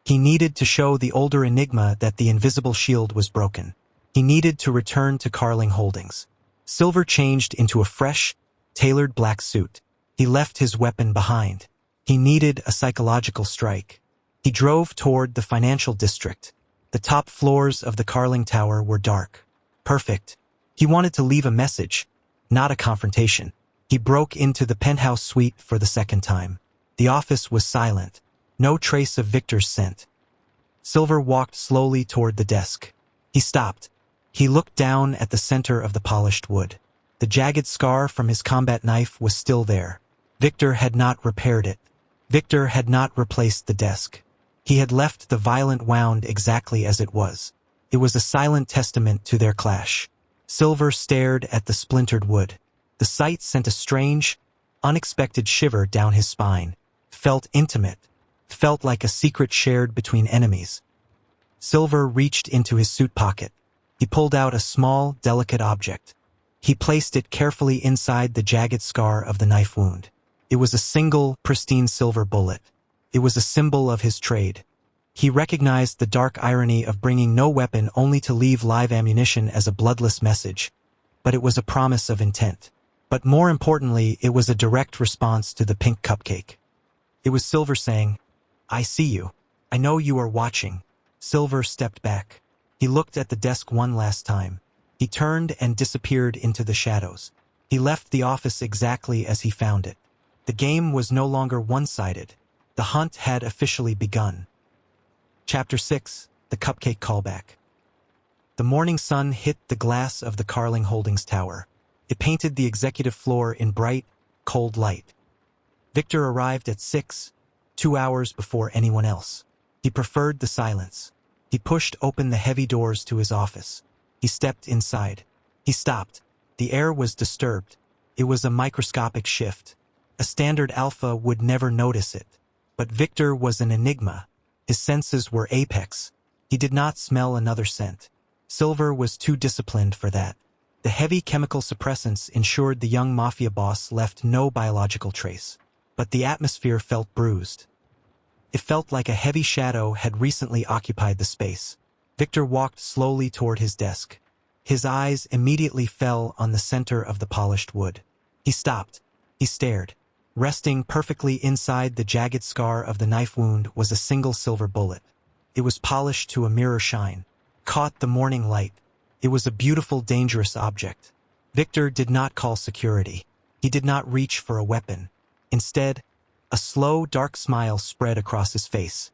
He needed to show the older Enigma that the invisible shield was broken. He needed to return to Karling Holdings. Silver changed into a fresh, tailored black suit. He left his weapon behind. He needed a psychological strike. He drove toward the financial district. The top floors of the Karling Tower were dark. Perfect. He wanted to leave a message, not a confrontation. He broke into the penthouse suite for the second time. The office was silent. No trace of Victor's scent. Silver walked slowly toward the desk. He stopped. He looked down at the center of the polished wood. The jagged scar from his combat knife was still there. Victor had not repaired it. Victor had not replaced the desk. He had left the violent wound exactly as it was. It was a silent testament to their clash. Silver stared at the splintered wood. The sight sent a strange, unexpected shiver down his spine. Felt intimate. Felt like a secret shared between enemies. Silver reached into his suit pocket. He pulled out a small, delicate object. He placed it carefully inside the jagged scar of the knife wound. It was a single, pristine silver bullet. It was a symbol of his trade. He recognized the dark irony of bringing no weapon only to leave live ammunition as a bloodless message. But it was a promise of intent. But more importantly, it was a direct response to the pink cupcake. It was Silver saying, "I see you. I know you are watching." Silver stepped back. He looked at the desk one last time. He turned and disappeared into the shadows. He left the office exactly as he found it. The game was no longer one-sided. The hunt had officially begun. Chapter 6: The Cupcake Callback. The morning sun hit the glass of the Karling Holdings Tower. It painted the executive floor in bright, cold light. Victor arrived at 6, 2 hours before anyone else. He preferred the silence. He pushed open the heavy doors to his office. He stepped inside. He stopped. The air was disturbed. It was a microscopic shift. A standard alpha would never notice it. But Victor was an enigma. His senses were apex. He did not smell another scent. Silver was too disciplined for that. The heavy chemical suppressants ensured the young mafia boss left no biological trace. But the atmosphere felt bruised. It felt like a heavy shadow had recently occupied the space. Victor walked slowly toward his desk. His eyes immediately fell on the center of the polished wood. He stopped. He stared. Resting perfectly inside the jagged scar of the knife wound was a single silver bullet. It was polished to a mirror shine. Caught the morning light. It was a beautiful, dangerous object. Victor did not call security. He did not reach for a weapon. Instead, a slow, dark smile spread across his face.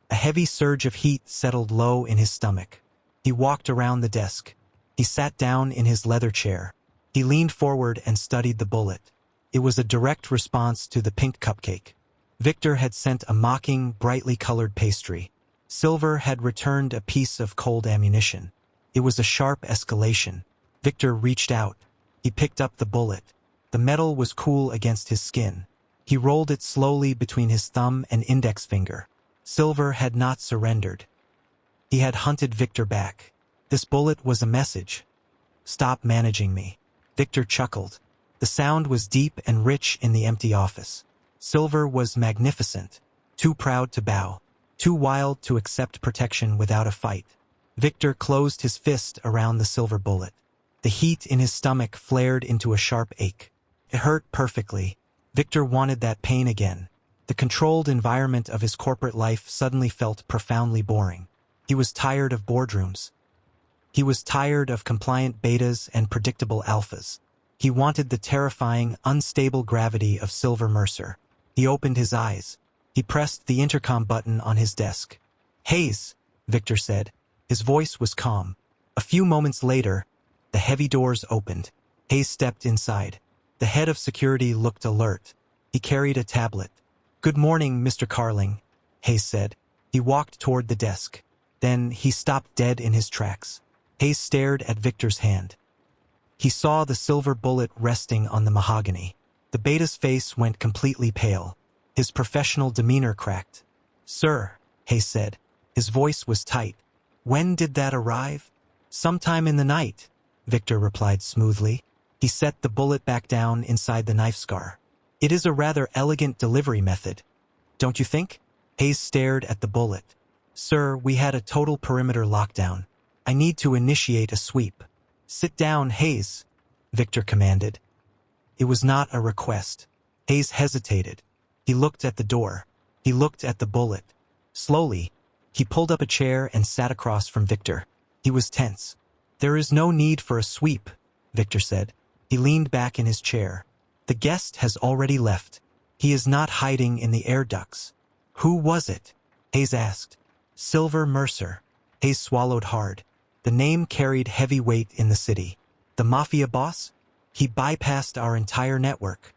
A heavy surge of heat settled low in his stomach. He walked around the desk. He sat down in his leather chair. He leaned forward and studied the bullet. It was a direct response to the pink cupcake. Victor had sent a mocking, brightly colored pastry. Silver had returned a piece of cold ammunition. It was a sharp escalation. Victor reached out. He picked up the bullet. The metal was cool against his skin. He rolled it slowly between his thumb and index finger. Silver had not surrendered. He had hunted Victor back. This bullet was a message. Stop managing me. Victor chuckled. The sound was deep and rich in the empty office. Silver was magnificent. Too proud to bow. Too wild to accept protection without a fight. Victor closed his fist around the silver bullet. The heat in his stomach flared into a sharp ache. It hurt perfectly. Victor wanted that pain again. The controlled environment of his corporate life suddenly felt profoundly boring. He was tired of boardrooms. He was tired of compliant betas and predictable alphas. He wanted the terrifying, unstable gravity of Silver Mercer. He opened his eyes. He pressed the intercom button on his desk. "Hayes," Victor said. His voice was calm. A few moments later, the heavy doors opened. Hayes stepped inside. The head of security looked alert. He carried a tablet. "Good morning, Mr. Karling," Hayes said. He walked toward the desk. Then he stopped dead in his tracks. Hayes stared at Victor's hand. He saw the silver bullet resting on the mahogany. The beta's face went completely pale. His professional demeanor cracked. "Sir," Hayes said. His voice was tight. "When did that arrive?" "Sometime in the night," Victor replied smoothly. He set the bullet back down inside the knife scar. "It is a rather elegant delivery method, don't you think?" Hayes stared at the bullet. "Sir, we had a total perimeter lockdown. I need to initiate a sweep." "Sit down, Hayes," Victor commanded. It was not a request. Hayes hesitated. He looked at the door. He looked at the bullet. Slowly, he pulled up a chair and sat across from Victor. He was tense. "There is no need for a sweep," Victor said. He leaned back in his chair. "The guest has already left. He is not hiding in the air ducts." "Who was it?" Hayes asked. "Silver Mercer." Hayes swallowed hard. The name carried heavy weight in the city. The Mafia Boss? He bypassed our entire network.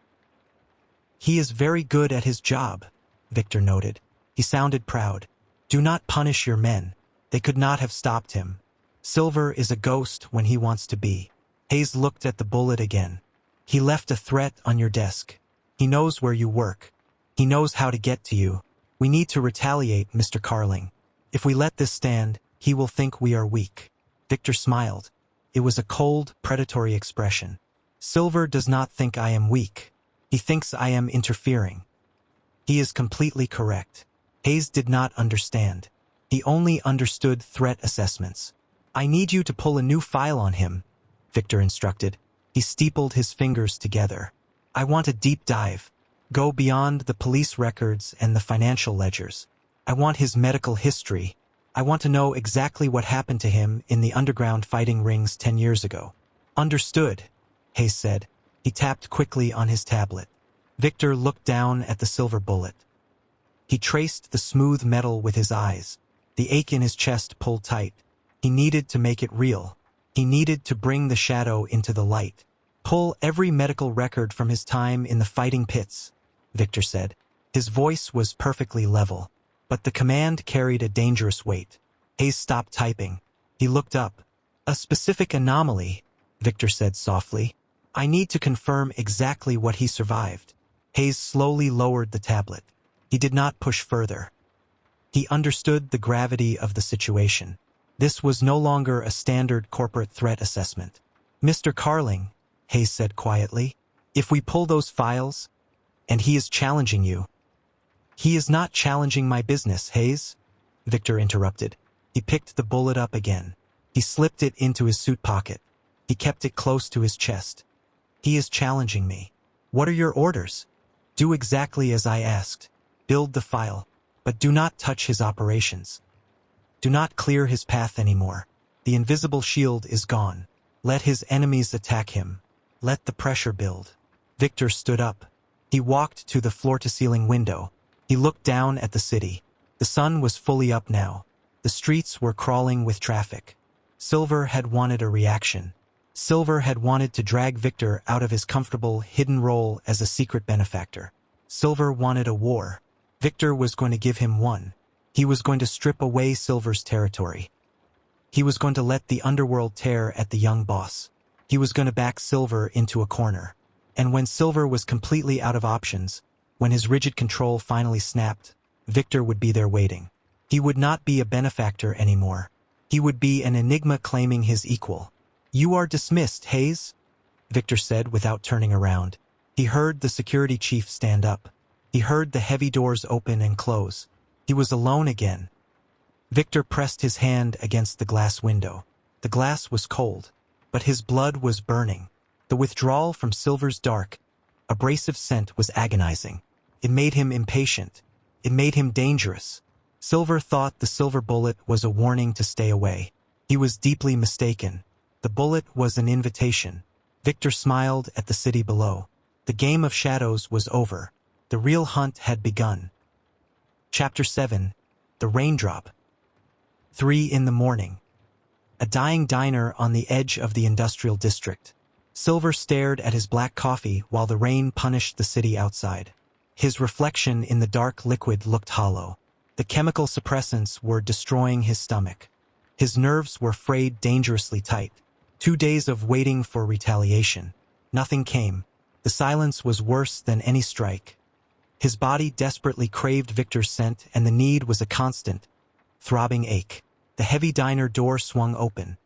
"He is very good at his job," Victor noted. He sounded proud. "Do not punish your men. They could not have stopped him. Silver is a ghost when he wants to be." Hayes looked at the bullet again. "He left a threat on your desk. He knows where you work. He knows how to get to you. We need to retaliate, Mr. Karling. If we let this stand, he will think we are weak." Victor smiled. It was a cold, predatory expression. "Silver does not think I am weak. He thinks I am interfering." He is completely correct. Hayes did not understand. He only understood threat assessments. "I need you to pull a new file on him," Victor instructed. He steepled his fingers together. "I want a deep dive. Go beyond the police records and the financial ledgers. I want his medical history. I want to know exactly what happened to him in the underground fighting rings 10 years ago." "Understood," Hayes said. He tapped quickly on his tablet. Victor looked down at the silver bullet. He traced the smooth metal with his eyes. The ache in his chest pulled tight. He needed to make it real. He needed to bring the shadow into the light. "Pull every medical record from his time in the fighting pits," Victor said. His voice was perfectly level, but the command carried a dangerous weight. Hayes stopped typing. He looked up. "A specific anomaly," Victor said softly. "I need to confirm exactly what he survived." Hayes slowly lowered the tablet. He did not push further. He understood the gravity of the situation. This was no longer a standard corporate threat assessment. "Mr. Karling," Hayes said quietly, "if we pull those files, and he is challenging you—" "He is not challenging my business, Hayes," Victor interrupted. He picked the bullet up again. He slipped it into his suit pocket. He kept it close to his chest. He is challenging me. What are your orders? Do exactly as I asked. Build the file, but do not touch his operations. Do not clear his path anymore. The invisible shield is gone. Let his enemies attack him. Let the pressure build. Victor stood up. He walked to the floor-to-ceiling window. He looked down at the city. The sun was fully up now. The streets were crawling with traffic. Silver had wanted a reaction. Silver had wanted to drag Victor out of his comfortable, hidden role as a secret benefactor. Silver wanted a war. Victor was going to give him one. He was going to strip away Silver's territory. He was going to let the underworld tear at the young boss. He was going to back Silver into a corner. And when Silver was completely out of options, when his rigid control finally snapped, Victor would be there waiting. He would not be a benefactor anymore. He would be an Enigma claiming his equal. You are dismissed, Hayes, Victor said without turning around. He heard the security chief stand up. He heard the heavy doors open and close. He was alone again. Victor pressed his hand against the glass window. The glass was cold, but his blood was burning. The withdrawal from Silver's dark, abrasive scent was agonizing. It made him impatient. It made him dangerous. Silver thought the silver bullet was a warning to stay away. He was deeply mistaken. The bullet was an invitation. Victor smiled at the city below. The game of shadows was over. The real hunt had begun. Chapter 7. The Raindrop. 3 a.m. A dying diner on the edge of the industrial district. Silver stared at his black coffee while the rain punished the city outside. His reflection in the dark liquid looked hollow. The chemical suppressants were destroying his stomach. His nerves were frayed dangerously tight. 2 days of waiting for retaliation. Nothing came. The silence was worse than any strike. His body desperately craved Victor's scent, and the need was a constant, throbbing ache. The heavy diner door swung open.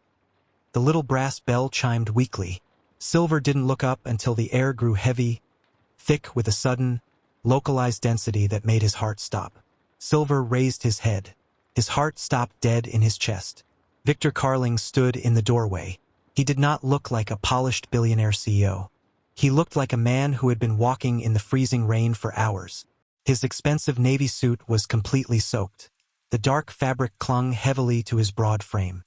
The little brass bell chimed weakly. Silver didn't look up until the air grew heavy, thick with a sudden, localized density that made his heart stop. Silver raised his head. His heart stopped dead in his chest. Victor Karling stood in the doorway. He did not look like a polished billionaire CEO. He looked like a man who had been walking in the freezing rain for hours. His expensive navy suit was completely soaked. The dark fabric clung heavily to his broad frame.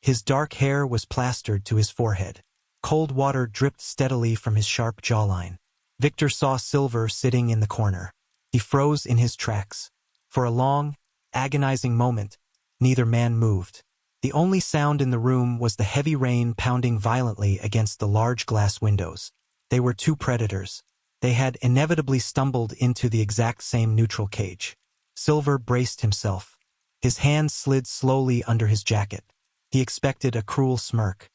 His dark hair was plastered to his forehead. Cold water dripped steadily from his sharp jawline. Victor saw Silver sitting in the corner. He froze in his tracks. For a long, agonizing moment, neither man moved. The only sound in the room was the heavy rain pounding violently against the large glass windows. They were two predators. They had inevitably stumbled into the exact same neutral cage. Silver braced himself. His hands slid slowly under his jacket. He expected a cruel smirk.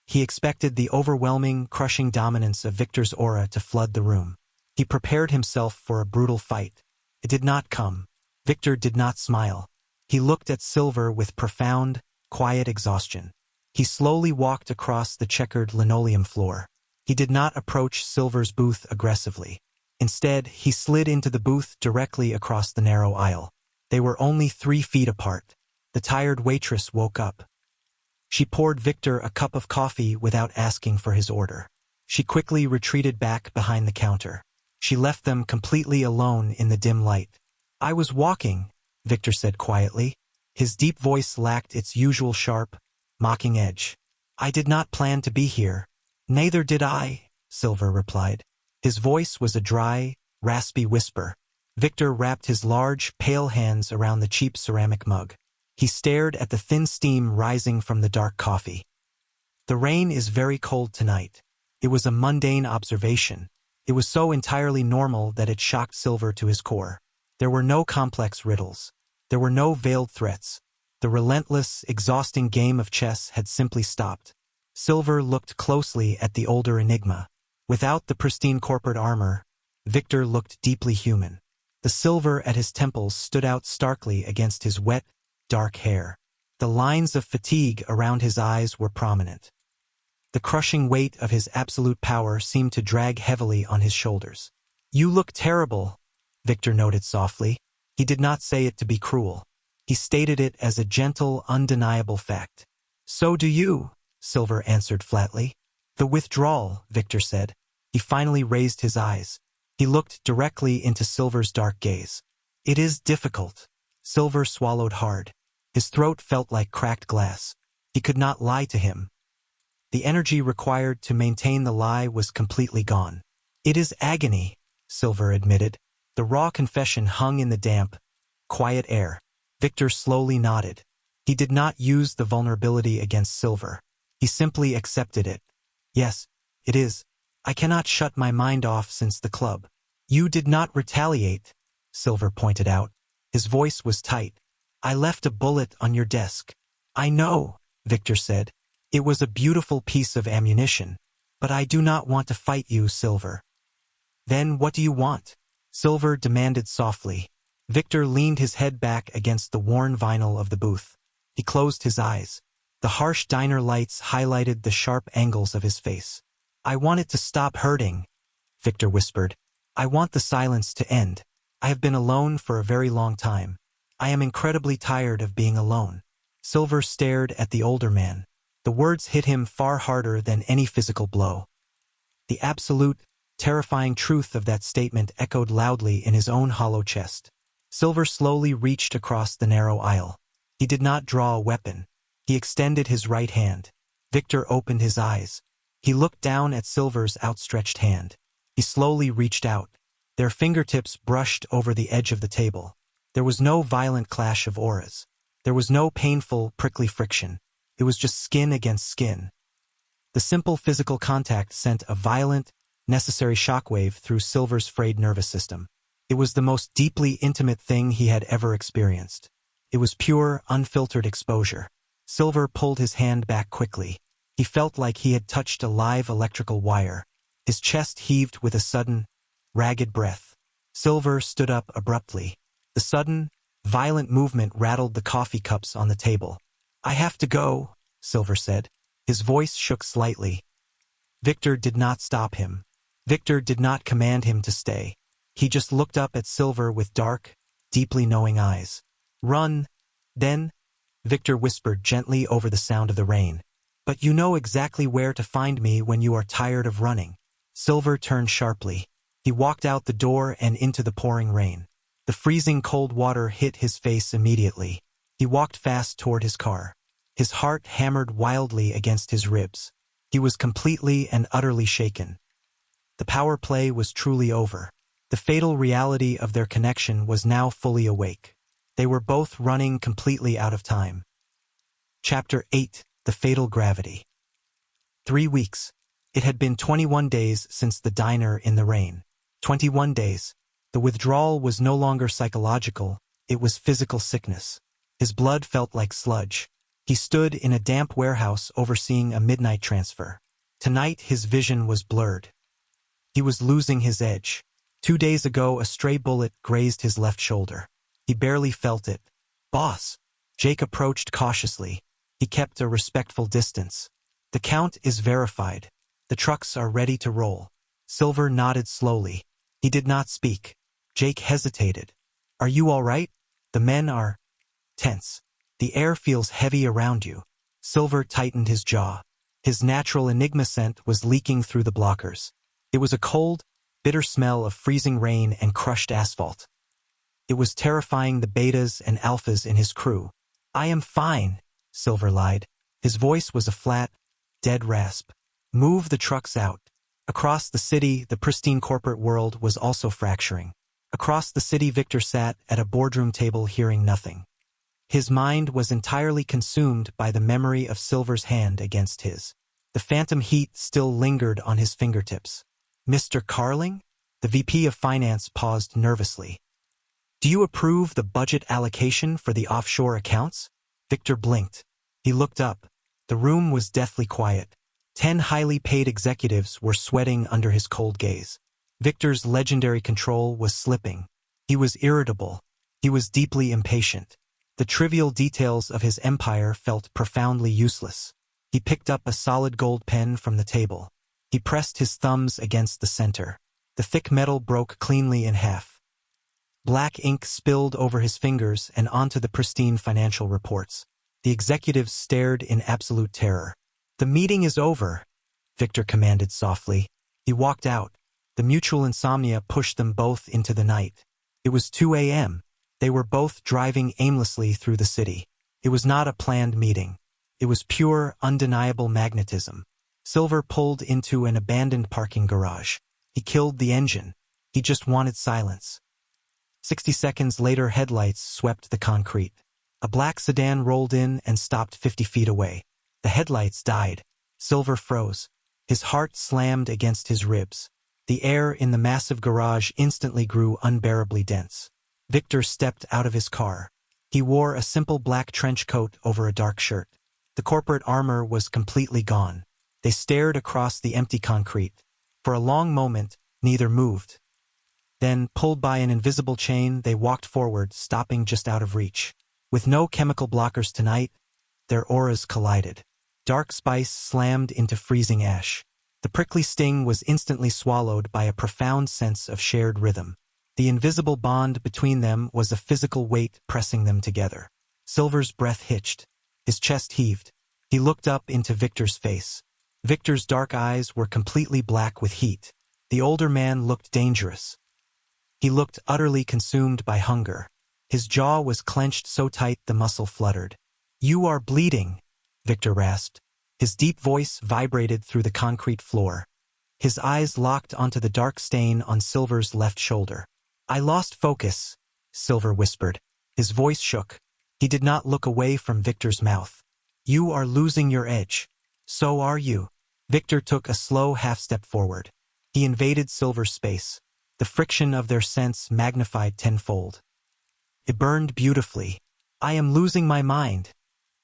He expected the overwhelming, crushing dominance of Victor's aura to flood the room. He prepared himself for a brutal fight. It did not come. Victor did not smile. He looked at Silver with profound, quiet exhaustion. He slowly walked across the checkered linoleum floor. He did not approach Silver's booth aggressively. Instead, he slid into the booth directly across the narrow aisle. They were only 3 feet apart. The tired waitress woke up. She poured Victor a cup of coffee without asking for his order. She quickly retreated back behind the counter. She left them completely alone in the dim light. I was walking, Victor said quietly. His deep voice lacked its usual sharp, mocking edge. I did not plan to be here. Neither did I, Silver replied. His voice was a dry, raspy whisper. Victor wrapped his large, pale hands around the cheap ceramic mug. He stared at the thin steam rising from the dark coffee. The rain is very cold tonight. It was a mundane observation. It was so entirely normal that it shocked Silver to his core. There were no complex riddles. There were no veiled threats. The relentless, exhausting game of chess had simply stopped. Silver looked closely at the older Enigma. Without the pristine corporate armor, Victor looked deeply human. The silver at his temples stood out starkly against his wet, dark hair. The lines of fatigue around his eyes were prominent. The crushing weight of his absolute power seemed to drag heavily on his shoulders. You look terrible, Victor noted softly. He did not say it to be cruel. He stated it as a gentle, undeniable fact. "So do you," Silver answered flatly. "The withdrawal," Victor said. He finally raised his eyes. He looked directly into Silver's dark gaze. "It is difficult." Silver swallowed hard. His throat felt like cracked glass. He could not lie to him. The energy required to maintain the lie was completely gone. "It is agony," Silver admitted. The raw confession hung in the damp, quiet air. Victor slowly nodded. He did not use the vulnerability against Silver. He simply accepted it. "Yes, it is. I cannot shut my mind off since the club." "You did not retaliate," Silver pointed out. His voice was tight. "I left a bullet on your desk." "I know," Victor said. "It was a beautiful piece of ammunition. But I do not want to fight you, Silver." "Then what do you want?" Silver demanded softly. Victor leaned his head back against the worn vinyl of the booth. He closed his eyes. The harsh diner lights highlighted the sharp angles of his face. "I want it to stop hurting," Victor whispered. "I want the silence to end. I have been alone for a very long time. I am incredibly tired of being alone." Silver stared at the older man. The words hit him far harder than any physical blow. The absolute, terrifying truth of that statement echoed loudly in his own hollow chest. Silver slowly reached across the narrow aisle. He did not draw a weapon. He extended his right hand. Victor opened his eyes. He looked down at Silver's outstretched hand. He slowly reached out. Their fingertips brushed over the edge of the table. There was no violent clash of auras. There was no painful, prickly friction. It was just skin against skin. The simple physical contact sent a violent, necessary shockwave through Silver's frayed nervous system. It was the most deeply intimate thing he had ever experienced. It was pure, unfiltered exposure. Silver pulled his hand back quickly. He felt like he had touched a live electrical wire. His chest heaved with a sudden, ragged breath. Silver stood up abruptly. The sudden, violent movement rattled the coffee cups on the table. "I have to go," Silver said. His voice shook slightly. Victor did not stop him. Victor did not command him to stay. He just looked up at Silver with dark, deeply knowing eyes. "Run, then," Victor whispered gently over the sound of the rain. "But you know exactly where to find me when you are tired of running." Silver turned sharply. He walked out the door and into the pouring rain. The freezing cold water hit his face immediately. He walked fast toward his car. His heart hammered wildly against his ribs. He was completely and utterly shaken. The power play was truly over. The fatal reality of their connection was now fully awake. They were both running completely out of time. Chapter 8: The Fatal Gravity. 3 weeks. It had been 21 days since the diner in the rain. 21 days. The withdrawal was no longer psychological, it was physical sickness. His blood felt like sludge. He stood in a damp warehouse overseeing a midnight transfer. Tonight his vision was blurred. He was losing his edge. 2 days ago a stray bullet grazed his left shoulder. He barely felt it. "Boss." Jake approached cautiously. He kept a respectful distance. "The count is verified. The trucks are ready to roll." Silver nodded slowly. He did not speak. Jake hesitated. "Are you all right?" "The men are tense. The air feels heavy around you." Silver tightened his jaw. His natural Enigma scent was leaking through the blockers. It was a cold, bitter smell of freezing rain and crushed asphalt. It was terrifying the betas and alphas in his crew. "I am fine," Silver lied. His voice was a flat, dead rasp. "Move the trucks out." Across the city, the pristine corporate world was also fracturing. Across the city, Victor sat at a boardroom table hearing nothing. His mind was entirely consumed by the memory of Silver's hand against his. The phantom heat still lingered on his fingertips. "Mr. Karling?" The VP of Finance paused nervously. "Do you approve the budget allocation for the offshore accounts?" Victor blinked. He looked up. The room was deathly quiet. 10 highly paid executives were sweating under his cold gaze. Victor's legendary control was slipping. He was irritable. He was deeply impatient. The trivial details of his empire felt profoundly useless. He picked up a solid gold pen from the table. He pressed his thumbs against the center. The thick metal broke cleanly in half. Black ink spilled over his fingers and onto the pristine financial reports. The executives stared in absolute terror. "The meeting is over," Victor commanded softly. He walked out. The mutual insomnia pushed them both into the night. It was 2 a.m. They were both driving aimlessly through the city. It was not a planned meeting. It was pure, undeniable magnetism. Silver pulled into an abandoned parking garage. He killed the engine. He just wanted silence. 60 seconds later, headlights swept the concrete. A black sedan rolled in and stopped 50 feet away. The headlights died. Silver froze. His heart slammed against his ribs. The air in the massive garage instantly grew unbearably dense. Victor stepped out of his car. He wore a simple black trench coat over a dark shirt. The corporate armor was completely gone. They stared across the empty concrete. For a long moment, neither moved. Then, pulled by an invisible chain, they walked forward, stopping just out of reach. With no chemical blockers tonight, their auras collided. Dark spice slammed into freezing ash. The prickly sting was instantly swallowed by a profound sense of shared rhythm. The invisible bond between them was a physical weight pressing them together. Silver's breath hitched. His chest heaved. He looked up into Victor's face. Victor's dark eyes were completely black with heat. The older man looked dangerous. He looked utterly consumed by hunger. His jaw was clenched so tight the muscle fluttered. "You are bleeding," Victor rasped. His deep voice vibrated through the concrete floor. His eyes locked onto the dark stain on Silver's left shoulder. "I lost focus," Silver whispered. His voice shook. He did not look away from Victor's mouth. "You are losing your edge. So are you." Victor took a slow half-step forward. He invaded Silver's space. The friction of their sense magnified tenfold. It burned beautifully. "I am losing my mind,"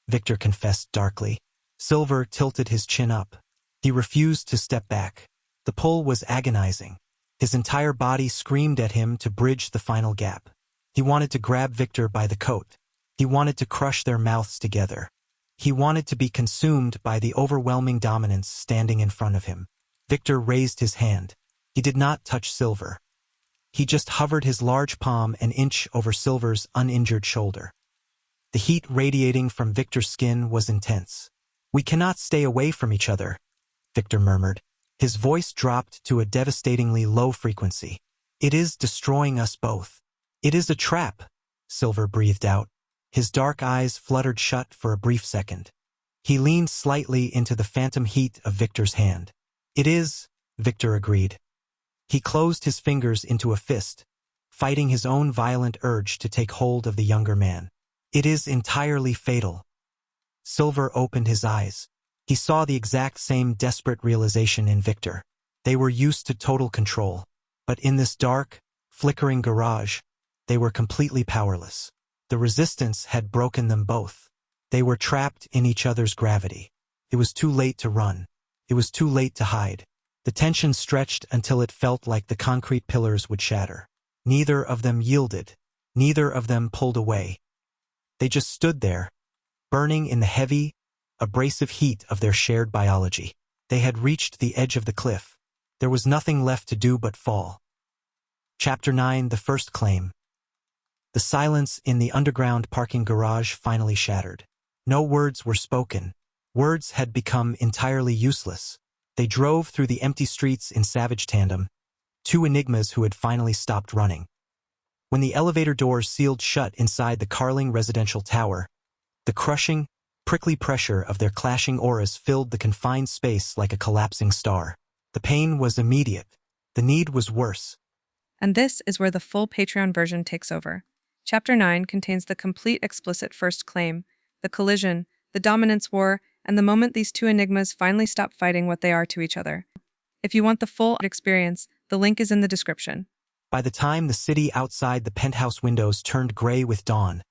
Victor confessed darkly. Silver tilted his chin up. He refused to step back. The pull was agonizing. His entire body screamed at him to bridge the final gap. He wanted to grab Victor by the coat. He wanted to crush their mouths together. He wanted to be consumed by the overwhelming dominance standing in front of him. Victor raised his hand. He did not touch Silver. He just hovered his large palm an inch over Silver's uninjured shoulder. The heat radiating from Victor's skin was intense. "We cannot stay away from each other," Victor murmured. His voice dropped to a devastatingly low frequency. "It is destroying us both." "It is a trap," Silver breathed out. His dark eyes fluttered shut for a brief second. He leaned slightly into the phantom heat of Victor's hand. "It is," Victor agreed. He closed his fingers into a fist, fighting his own violent urge to take hold of the younger man. "It is entirely fatal." Silver opened his eyes. He saw the exact same desperate realization in Victor. They were used to total control, but in this dark, flickering garage, they were completely powerless. The resistance had broken them both. They were trapped in each other's gravity. It was too late to run. It was too late to hide. The tension stretched until it felt like the concrete pillars would shatter. Neither of them yielded. Neither of them pulled away. They just stood there, burning in the heavy, abrasive heat of their shared biology. They had reached the edge of the cliff. There was nothing left to do but fall. Chapter 9: The First Claim. The silence in the underground parking garage finally shattered. No words were spoken. Words had become entirely useless. They drove through the empty streets in savage tandem, two enigmas who had finally stopped running. When the elevator doors sealed shut inside the Karling residential tower, the crushing, prickly pressure of their clashing auras filled the confined space like a collapsing star. The pain was immediate. The need was worse. And this is where the full Patreon version takes over. Chapter 9 contains the complete explicit first claim, the collision, the dominance war, and the moment these two enigmas finally stop fighting what they are to each other. If you want the full experience, the link is in the description. By the time the city outside the penthouse windows turned gray with dawn,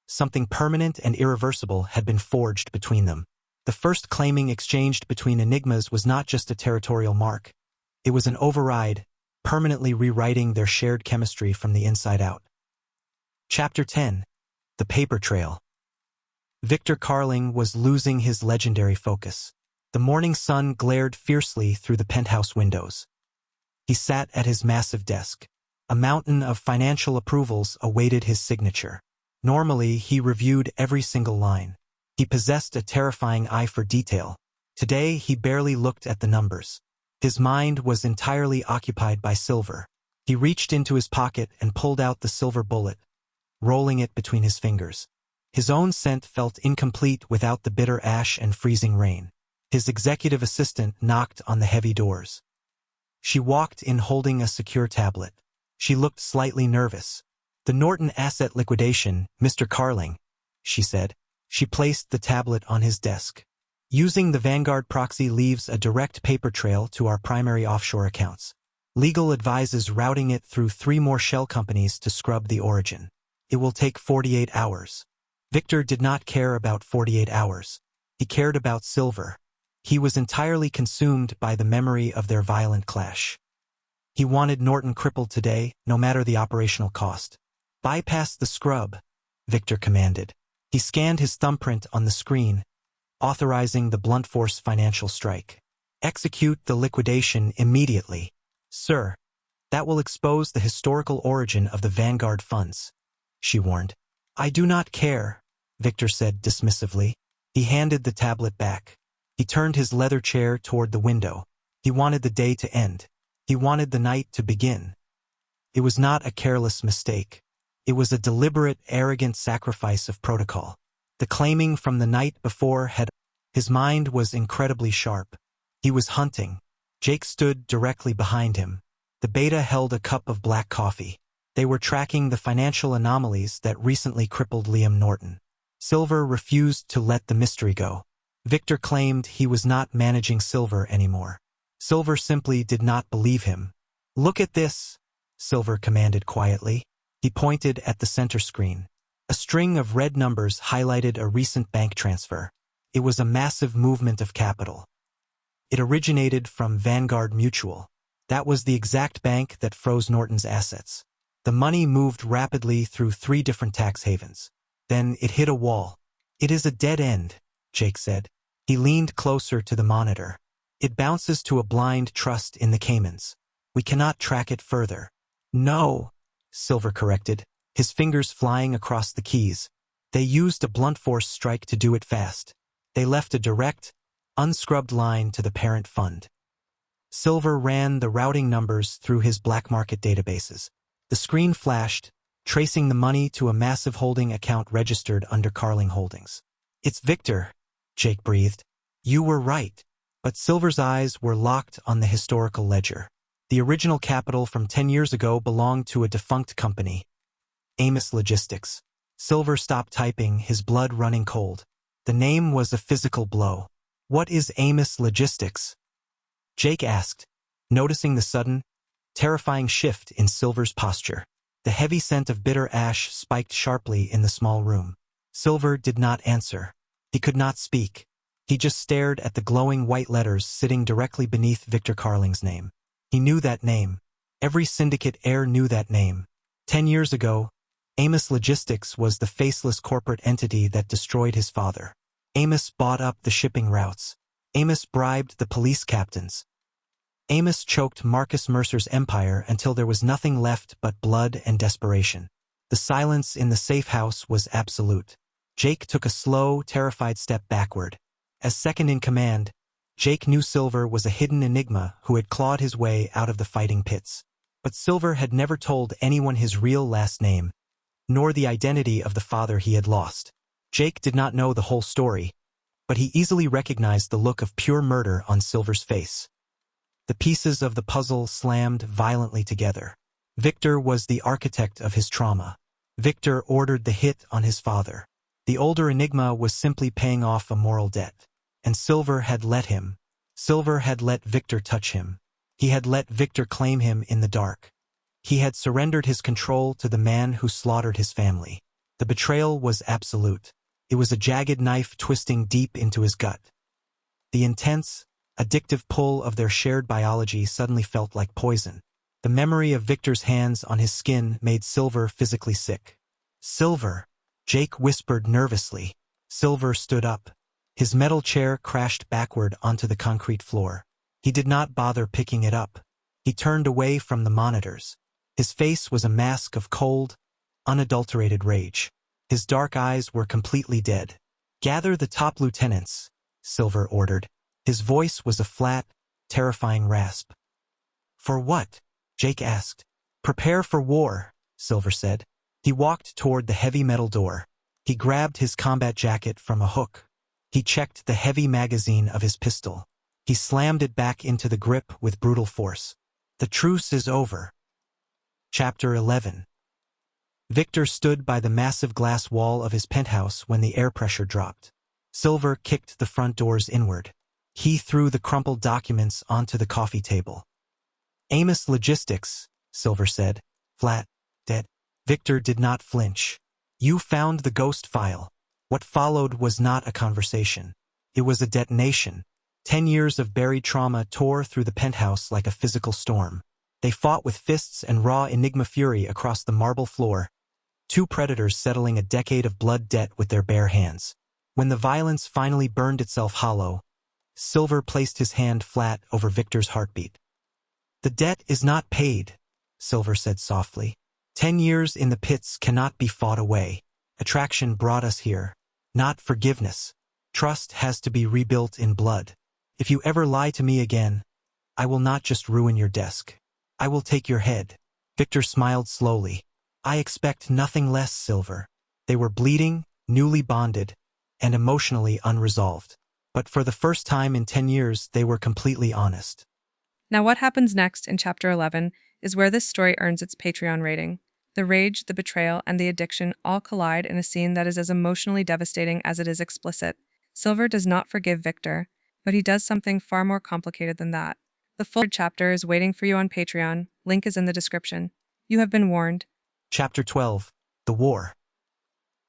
something permanent and irreversible had been forged between them. The first claiming exchanged between enigmas was not just a territorial mark. It was an override, permanently rewriting their shared chemistry from the inside out. Chapter 10: The Paper Trail. Victor Karling was losing his legendary focus. The morning sun glared fiercely through the penthouse windows. He sat at his massive desk. A mountain of financial approvals awaited his signature. Normally, he reviewed every single line. He possessed a terrifying eye for detail. Today, he barely looked at the numbers. His mind was entirely occupied by silver. He reached into his pocket and pulled out the silver bullet, rolling it between his fingers. His own scent felt incomplete without the bitter ash and freezing rain. His executive assistant knocked on the heavy doors. She walked in holding a secure tablet. She looked slightly nervous. "The Norton asset liquidation, Mr. Karling," she said. She placed the tablet on his desk. "Using the Vanguard proxy leaves a direct paper trail to our primary offshore accounts. Legal advises routing it through 3 more shell companies to scrub the origin. It will take 48 hours. Victor did not care about 48 hours. He cared about silver. He was entirely consumed by the memory of their violent clash. He wanted Norton crippled today, no matter the operational cost. "Bypass the scrub," Victor commanded. He scanned his thumbprint on the screen, authorizing the blunt force financial strike. "Execute the liquidation immediately." "Sir, that will expose the historical origin of the Vanguard funds," she warned. "I do not care," Victor said dismissively. He handed the tablet back. He turned his leather chair toward the window. He wanted the day to end. He wanted the night to begin. It was not a careless mistake. It was a deliberate, arrogant sacrifice of protocol. The claiming from the night before had... His mind was incredibly sharp. He was hunting. Jake stood directly behind him. The beta held a cup of black coffee. They were tracking the financial anomalies that recently crippled Liam Norton. Silver refused to let the mystery go. Victor claimed he was not managing Silver anymore. Silver simply did not believe him. "Look at this," Silver commanded quietly. He pointed at the center screen. A string of red numbers highlighted a recent bank transfer. It was a massive movement of capital. It originated from Vanguard Mutual. That was the exact bank that froze Norton's assets. The money moved rapidly through 3 different tax havens. Then it hit a wall. "It is a dead end," Jake said. He leaned closer to the monitor. "It bounces to a blind trust in the Caymans. We cannot track it further." "No," Silver corrected, his fingers flying across the keys. "They used a blunt force strike to do it fast. They left a direct, unscrubbed line to the parent fund." Silver ran the routing numbers through his black market databases. The screen flashed, tracing the money to a massive holding account registered under Karling Holdings. "It's Victor," Jake breathed. "You were right." But Silver's eyes were locked on the historical ledger. The original capital from 10 years ago belonged to a defunct company, Amos Logistics. Silver stopped typing, his blood running cold. The name was a physical blow. "What is Amos Logistics?" Jake asked, noticing the sudden, terrifying shift in Silver's posture. The heavy scent of bitter ash spiked sharply in the small room. Silver did not answer. He could not speak. He just stared at the glowing white letters sitting directly beneath Victor Karling's name. He knew that name. Every syndicate heir knew that name. 10 years ago, Amos Logistics was the faceless corporate entity that destroyed his father. Amos bought up the shipping routes. Amos bribed the police captains. Amos choked Marcus Mercer's empire until there was nothing left but blood and desperation. The silence in the safe house was absolute. Jake took a slow, terrified step backward. As second in command, Jake knew Silver was a hidden enigma who had clawed his way out of the fighting pits. But Silver had never told anyone his real last name, nor the identity of the father he had lost. Jake did not know the whole story, but he easily recognized the look of pure murder on Silver's face. The pieces of the puzzle slammed violently together. Victor was the architect of his trauma. Victor ordered the hit on his father. The older Enigma was simply paying off a moral debt. And Silver had let him. Silver had let Victor touch him. He had let Victor claim him in the dark. He had surrendered his control to the man who slaughtered his family. The betrayal was absolute. It was a jagged knife twisting deep into his gut. The intense, addictive pull of their shared biology suddenly felt like poison. The memory of Victor's hands on his skin made Silver physically sick. "Silver," Jake whispered nervously. Silver stood up. His metal chair crashed backward onto the concrete floor. He did not bother picking it up. He turned away from the monitors. His face was a mask of cold, unadulterated rage. His dark eyes were completely dead. "Gather the top lieutenants," Silver ordered. His voice was a flat, terrifying rasp. "For what?" Jake asked. "Prepare for war," Silver said. He walked toward the heavy metal door. He grabbed his combat jacket from a hook. He checked the heavy magazine of his pistol. He slammed it back into the grip with brutal force. "The truce is over." Chapter 11. Victor stood by the massive glass wall of his penthouse when the air pressure dropped. Silver kicked the front doors inward. He threw the crumpled documents onto the coffee table. "Amos Logistics," Silver said. "Flat. Dead." Victor did not flinch. "You found the ghost file." What followed was not a conversation. It was a detonation. 10 years of buried trauma tore through the penthouse like a physical storm. They fought with fists and raw Enigma fury across the marble floor, two predators settling a decade of blood debt with their bare hands. When the violence finally burned itself hollow, Silver placed his hand flat over Victor's heartbeat. "The debt is not paid," Silver said softly. 10 years in the pits cannot be fought away. Attraction brought us here, not forgiveness. Trust has to be rebuilt in blood. If you ever lie to me again, I will not just ruin your desk. I will take your head." Victor smiled slowly. "I expect nothing less, Silver." They were bleeding, newly bonded, and emotionally unresolved. But for the first time in 10 years, they were completely honest. Now, what happens next in Chapter 11 is where this story earns its Patreon rating. The rage, the betrayal, and the addiction all collide in a scene that is as emotionally devastating as it is explicit. Silver does not forgive Victor, but he does something far more complicated than that. The full chapter is waiting for you on Patreon. Link is in the description. You have been warned. Chapter 12. The War.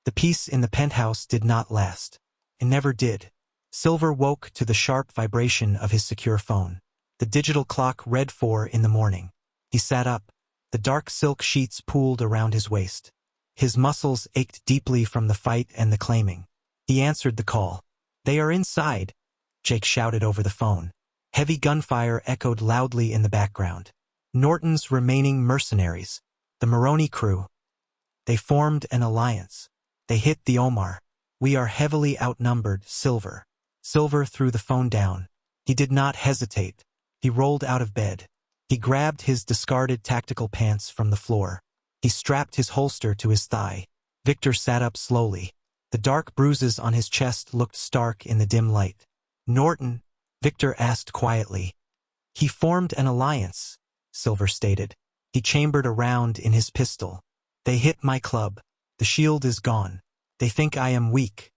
The peace in the penthouse did not last. It never did. Silver woke to the sharp vibration of his secure phone. The digital clock read 4 in the morning. He sat up. The dark silk sheets pooled around his waist. His muscles ached deeply from the fight and the claiming. He answered the call. "They are inside," Jake shouted over the phone. Heavy gunfire echoed loudly in the background. Norton's remaining mercenaries, the Maroney crew. They formed an alliance. They hit the Omar. "We are heavily outnumbered, Silver." Silver threw the phone down. He did not hesitate. He rolled out of bed. He grabbed his discarded tactical pants from the floor. He strapped his holster to his thigh. Victor sat up slowly. The dark bruises on his chest looked stark in the dim light. "Norton?" Victor asked quietly. "He formed an alliance," Silver stated. He chambered a round in his pistol. "They hit my club. The shield is gone. They think I am weak."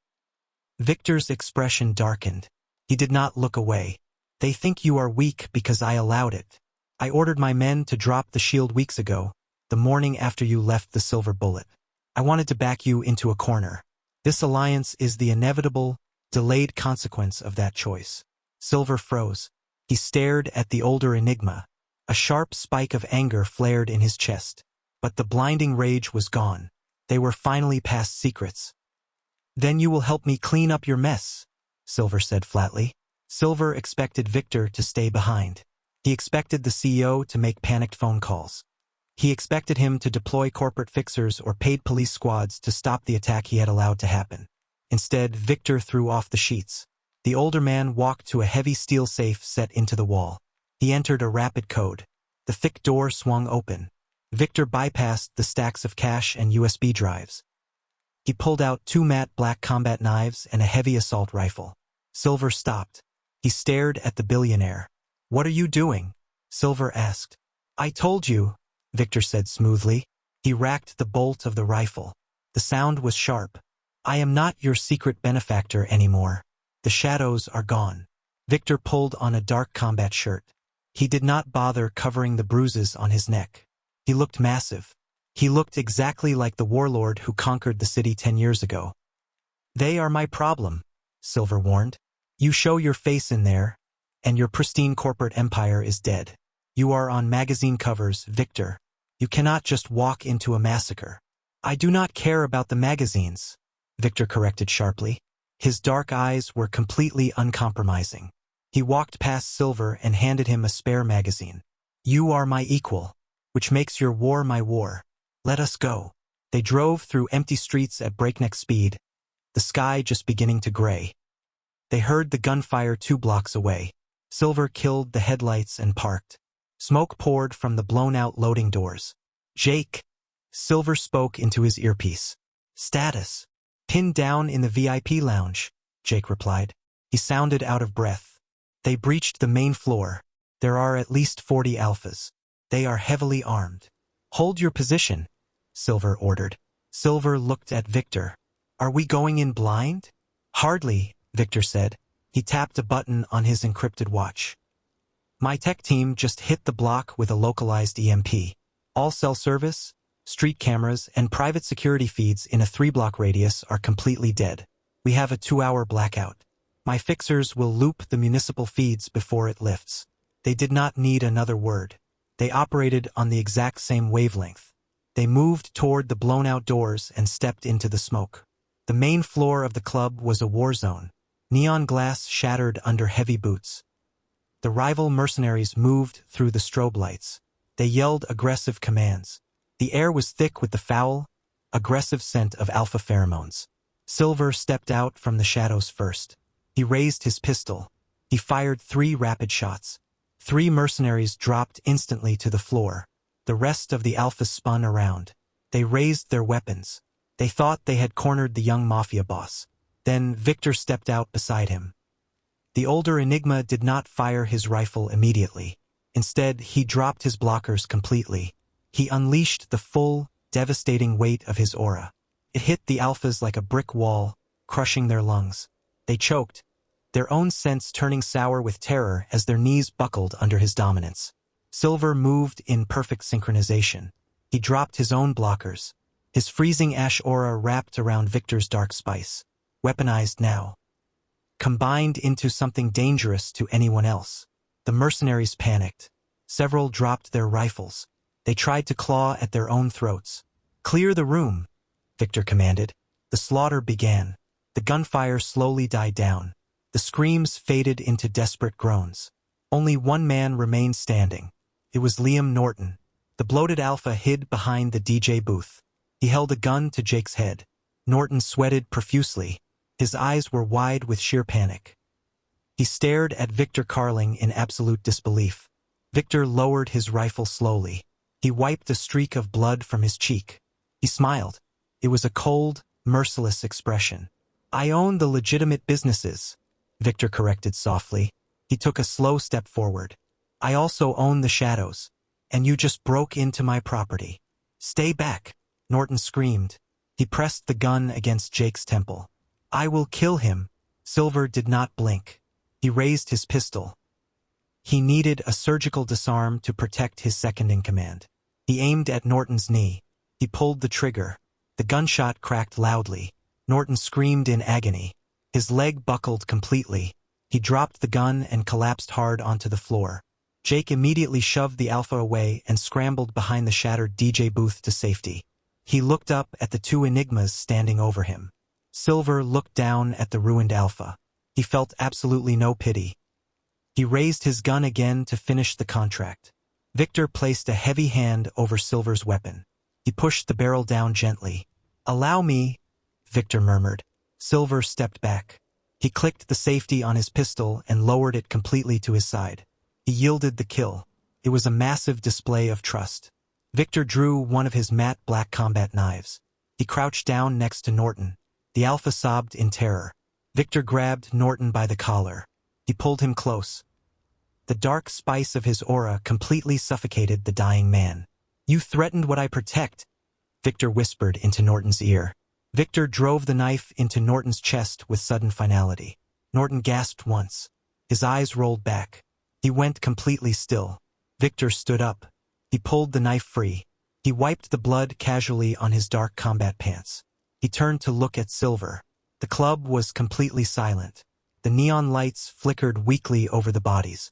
Victor's expression darkened. He did not look away. "They think you are weak because I allowed it. I ordered my men to drop the shield weeks ago, the morning after you left the Silver Bullet. I wanted to back you into a corner. This alliance is the inevitable, delayed consequence of that choice." Silver froze. He stared at the older Enigma. A sharp spike of anger flared in his chest. But the blinding rage was gone. They were finally past secrets. "Then you will help me clean up your mess," Silver said flatly. Silver expected Victor to stay behind. He expected the CEO to make panicked phone calls. He expected him to deploy corporate fixers or paid police squads to stop the attack he had allowed to happen. Instead, Victor threw off the sheets. The older man walked to a heavy steel safe set into the wall. He entered a rapid code. The thick door swung open. Victor bypassed the stacks of cash and USB drives. He pulled out 2 matte black combat knives and a heavy assault rifle. Silver stopped. He stared at the billionaire. "What are you doing?" Silver asked. "I told you," Victor said smoothly. He racked the bolt of the rifle. The sound was sharp. "I am not your secret benefactor anymore. The shadows are gone." Victor pulled on a dark combat shirt. He did not bother covering the bruises on his neck. He looked massive. He looked exactly like the warlord who conquered the city 10 years ago. "They are my problem," Silver warned. "You show your face in there, and your pristine corporate empire is dead. You are on magazine covers, Victor. You cannot just walk into a massacre." "I do not care about the magazines," Victor corrected sharply. His dark eyes were completely uncompromising. He walked past Silver and handed him a spare magazine. "You are my equal." which makes your war my war. Let us go. They drove through empty streets at breakneck speed, the sky just beginning to gray. They heard the gunfire 2 blocks away. Silver killed the headlights and parked. Smoke poured from the blown-out loading doors. Jake, Silver spoke into his earpiece. Status. Pinned down in the VIP lounge, Jake replied. He sounded out of breath. They breached the main floor. There are at least 40 alphas. They are heavily armed. Hold your position, Silver ordered. Silver looked at Victor. Are we going in blind? Hardly, Victor said. He tapped a button on his encrypted watch. My tech team just hit the block with a localized EMP. All cell service, street cameras, and private security feeds in a 3-block radius are completely dead. We have a 2-hour blackout. My fixers will loop the municipal feeds before it lifts. They did not need another word. They operated on the exact same wavelength. They moved toward the blown-out doors and stepped into the smoke. The main floor of the club was a war zone. Neon glass shattered under heavy boots. The rival mercenaries moved through the strobe lights. They yelled aggressive commands. The air was thick with the foul, aggressive scent of alpha pheromones. Silver stepped out from the shadows first. He raised his pistol. He fired 3 rapid shots. 3 mercenaries dropped instantly to the floor. The rest of the alphas spun around. They raised their weapons. They thought they had cornered the young mafia boss. Then Victor stepped out beside him. The older Enigma did not fire his rifle immediately. Instead, he dropped his blockers completely. He unleashed the full, devastating weight of his aura. It hit the alphas like a brick wall, crushing their lungs. They choked, their own sense turning sour with terror as their knees buckled under his dominance. Silver moved in perfect synchronization. He dropped his own blockers. His freezing ash aura wrapped around Victor's dark spice. Weaponized now. Combined into something dangerous to anyone else. The mercenaries panicked. Several dropped their rifles. They tried to claw at their own throats. Clear the room, Victor commanded. The slaughter began. The gunfire slowly died down. The screams faded into desperate groans. Only one man remained standing. It was Liam Norton. The bloated alpha hid behind the DJ booth. He held a gun to Jake's head. Norton sweated profusely. His eyes were wide with sheer panic. He stared at Victor Karling in absolute disbelief. Victor lowered his rifle slowly. He wiped a streak of blood from his cheek. He smiled. It was a cold, merciless expression. I own the legitimate businesses, Victor corrected softly. He took a slow step forward. I also own the shadows, and you just broke into my property. Stay back, Norton screamed. He pressed the gun against Jake's temple. I will kill him. Silver did not blink. He raised his pistol. He needed a surgical disarm to protect his second-in-command. He aimed at Norton's knee. He pulled the trigger. The gunshot cracked loudly. Norton screamed in agony. His leg buckled completely. He dropped the gun and collapsed hard onto the floor. Jake immediately shoved the alpha away and scrambled behind the shattered DJ booth to safety. He looked up at the 2 Enigmas standing over him. Silver looked down at the ruined alpha. He felt absolutely no pity. He raised his gun again to finish the contract. Victor placed a heavy hand over Silver's weapon. He pushed the barrel down gently. Allow me, Victor murmured. Silver stepped back. He clicked the safety on his pistol and lowered it completely to his side. He yielded the kill. It was a massive display of trust. Victor drew one of his matte black combat knives. He crouched down next to Norton. The alpha sobbed in terror. Victor grabbed Norton by the collar. He pulled him close. The dark spice of his aura completely suffocated the dying man. You threatened what I protect, Victor whispered into Norton's ear. Victor drove the knife into Norton's chest with sudden finality. Norton gasped once. His eyes rolled back. He went completely still. Victor stood up. He pulled the knife free. He wiped the blood casually on his dark combat pants. He turned to look at Silver. The club was completely silent. The neon lights flickered weakly over the bodies.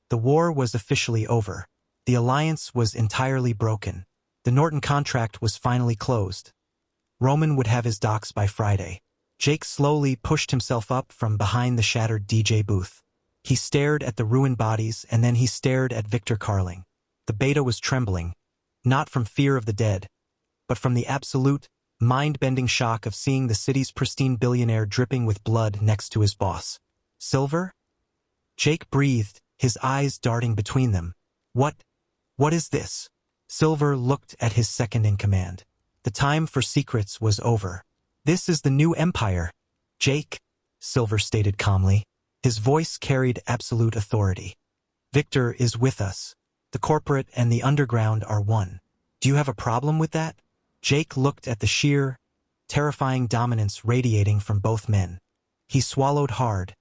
The war was officially over. The alliance was entirely broken. The Norton contract was finally closed. Roman would have his docs by Friday. Jake slowly pushed himself up from behind the shattered DJ booth. He stared at the ruined bodies and then he stared at Victor Karling. The beta was trembling. not from fear of the dead, but from the absolute, mind-bending shock of seeing the city's pristine billionaire dripping with blood next to his boss. Silver? Jake breathed, his eyes darting between them. What is this? Silver looked at his second-in-command. The time for secrets was over. This is the new empire. Jake, Silver stated calmly. His voice carried absolute authority. Victor is with us. The corporate and the underground are one. Do you have a problem with that? Jake looked at the sheer, terrifying dominance radiating from both men. He swallowed hard,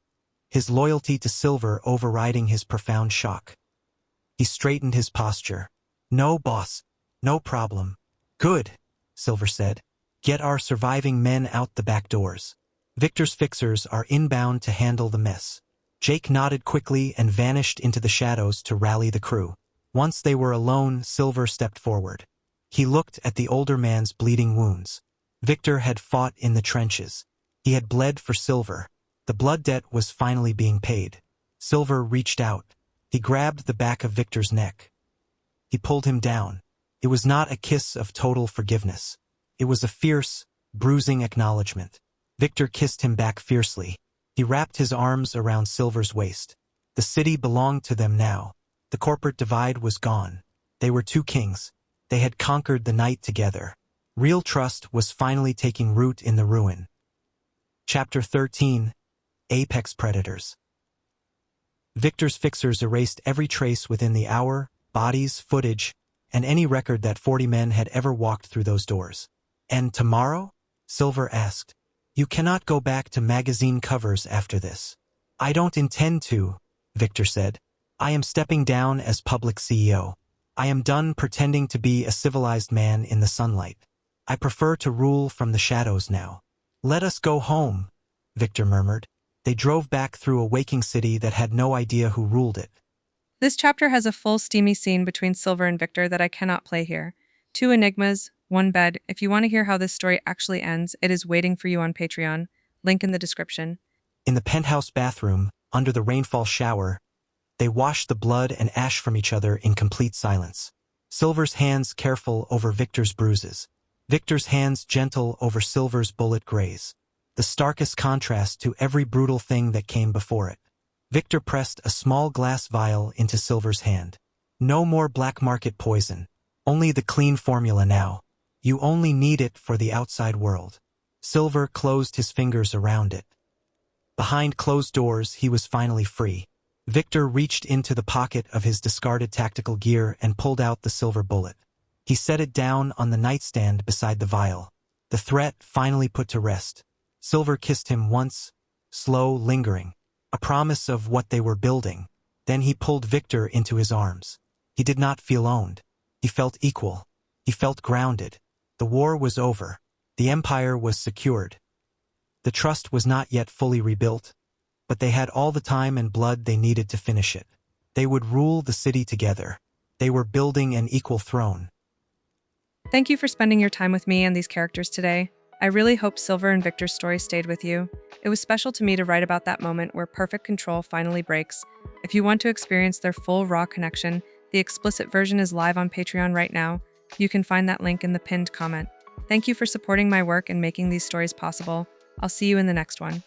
his loyalty to Silver overriding his profound shock. He straightened his posture. No, boss. No problem. Good, Silver said. Get our surviving men out the back doors. Victor's fixers are inbound to handle the mess. Jake nodded quickly and vanished into the shadows to rally the crew. Once they were alone, Silver stepped forward. He looked at the older man's bleeding wounds. Victor had fought in the trenches. He had bled for Silver. The blood debt was finally being paid. Silver reached out. He grabbed the back of Victor's neck. He pulled him down. It was not a kiss of total forgiveness. It was a fierce, bruising acknowledgement. Victor kissed him back fiercely. He wrapped his arms around Silver's waist. The city belonged to them now. The corporate divide was gone. They were two kings. They had conquered the night together. Real trust was finally taking root in the ruin. Chapter 13. Apex Predators. Victor's fixers erased every trace within the hour, bodies, footage, and any record that 40 men had ever walked through those doors. And tomorrow? Silver asked. You cannot go back to magazine covers after this. I don't intend to, Victor said. I am stepping down as public CEO. I am done pretending to be a civilized man in the sunlight. I prefer to rule from the shadows now. Let us go home, Victor murmured. They drove back through a waking city that had no idea who ruled it. This chapter has a full steamy scene between Silver and Victor that I cannot play here. 2 enigmas, 1 bed. If you want to hear how this story actually ends, it is waiting for you on Patreon. Link in the description. In the penthouse bathroom, under the rainfall shower, they washed the blood and ash from each other in complete silence. Silver's hands careful over Victor's bruises. Victor's hands gentle over Silver's bullet graze. The starkest contrast to every brutal thing that came before it. Victor pressed a small glass vial into Silver's hand. No more black market poison. Only the clean formula now. You only need it for the outside world. Silver closed his fingers around it. Behind closed doors, he was finally free. Victor reached into the pocket of his discarded tactical gear and pulled out the silver bullet. He set it down on the nightstand beside the vial. The threat finally put to rest. Silver kissed him once, slow, lingering, a promise of what they were building. Then he pulled Victor into his arms. He did not feel owned. He felt equal. He felt grounded. The war was over. The empire was secured. The trust was not yet fully rebuilt, but they had all the time and blood they needed to finish it. They would rule the city together. They were building an equal throne. Thank you for spending your time with me and these characters today. I really hope Silver and Victor's story stayed with you. It was special to me to write about that moment where perfect control finally breaks. If you want to experience their full raw connection, the explicit version is live on Patreon right now. You can find that link in the pinned comment. Thank you for supporting my work and making these stories possible. I'll see you in the next one.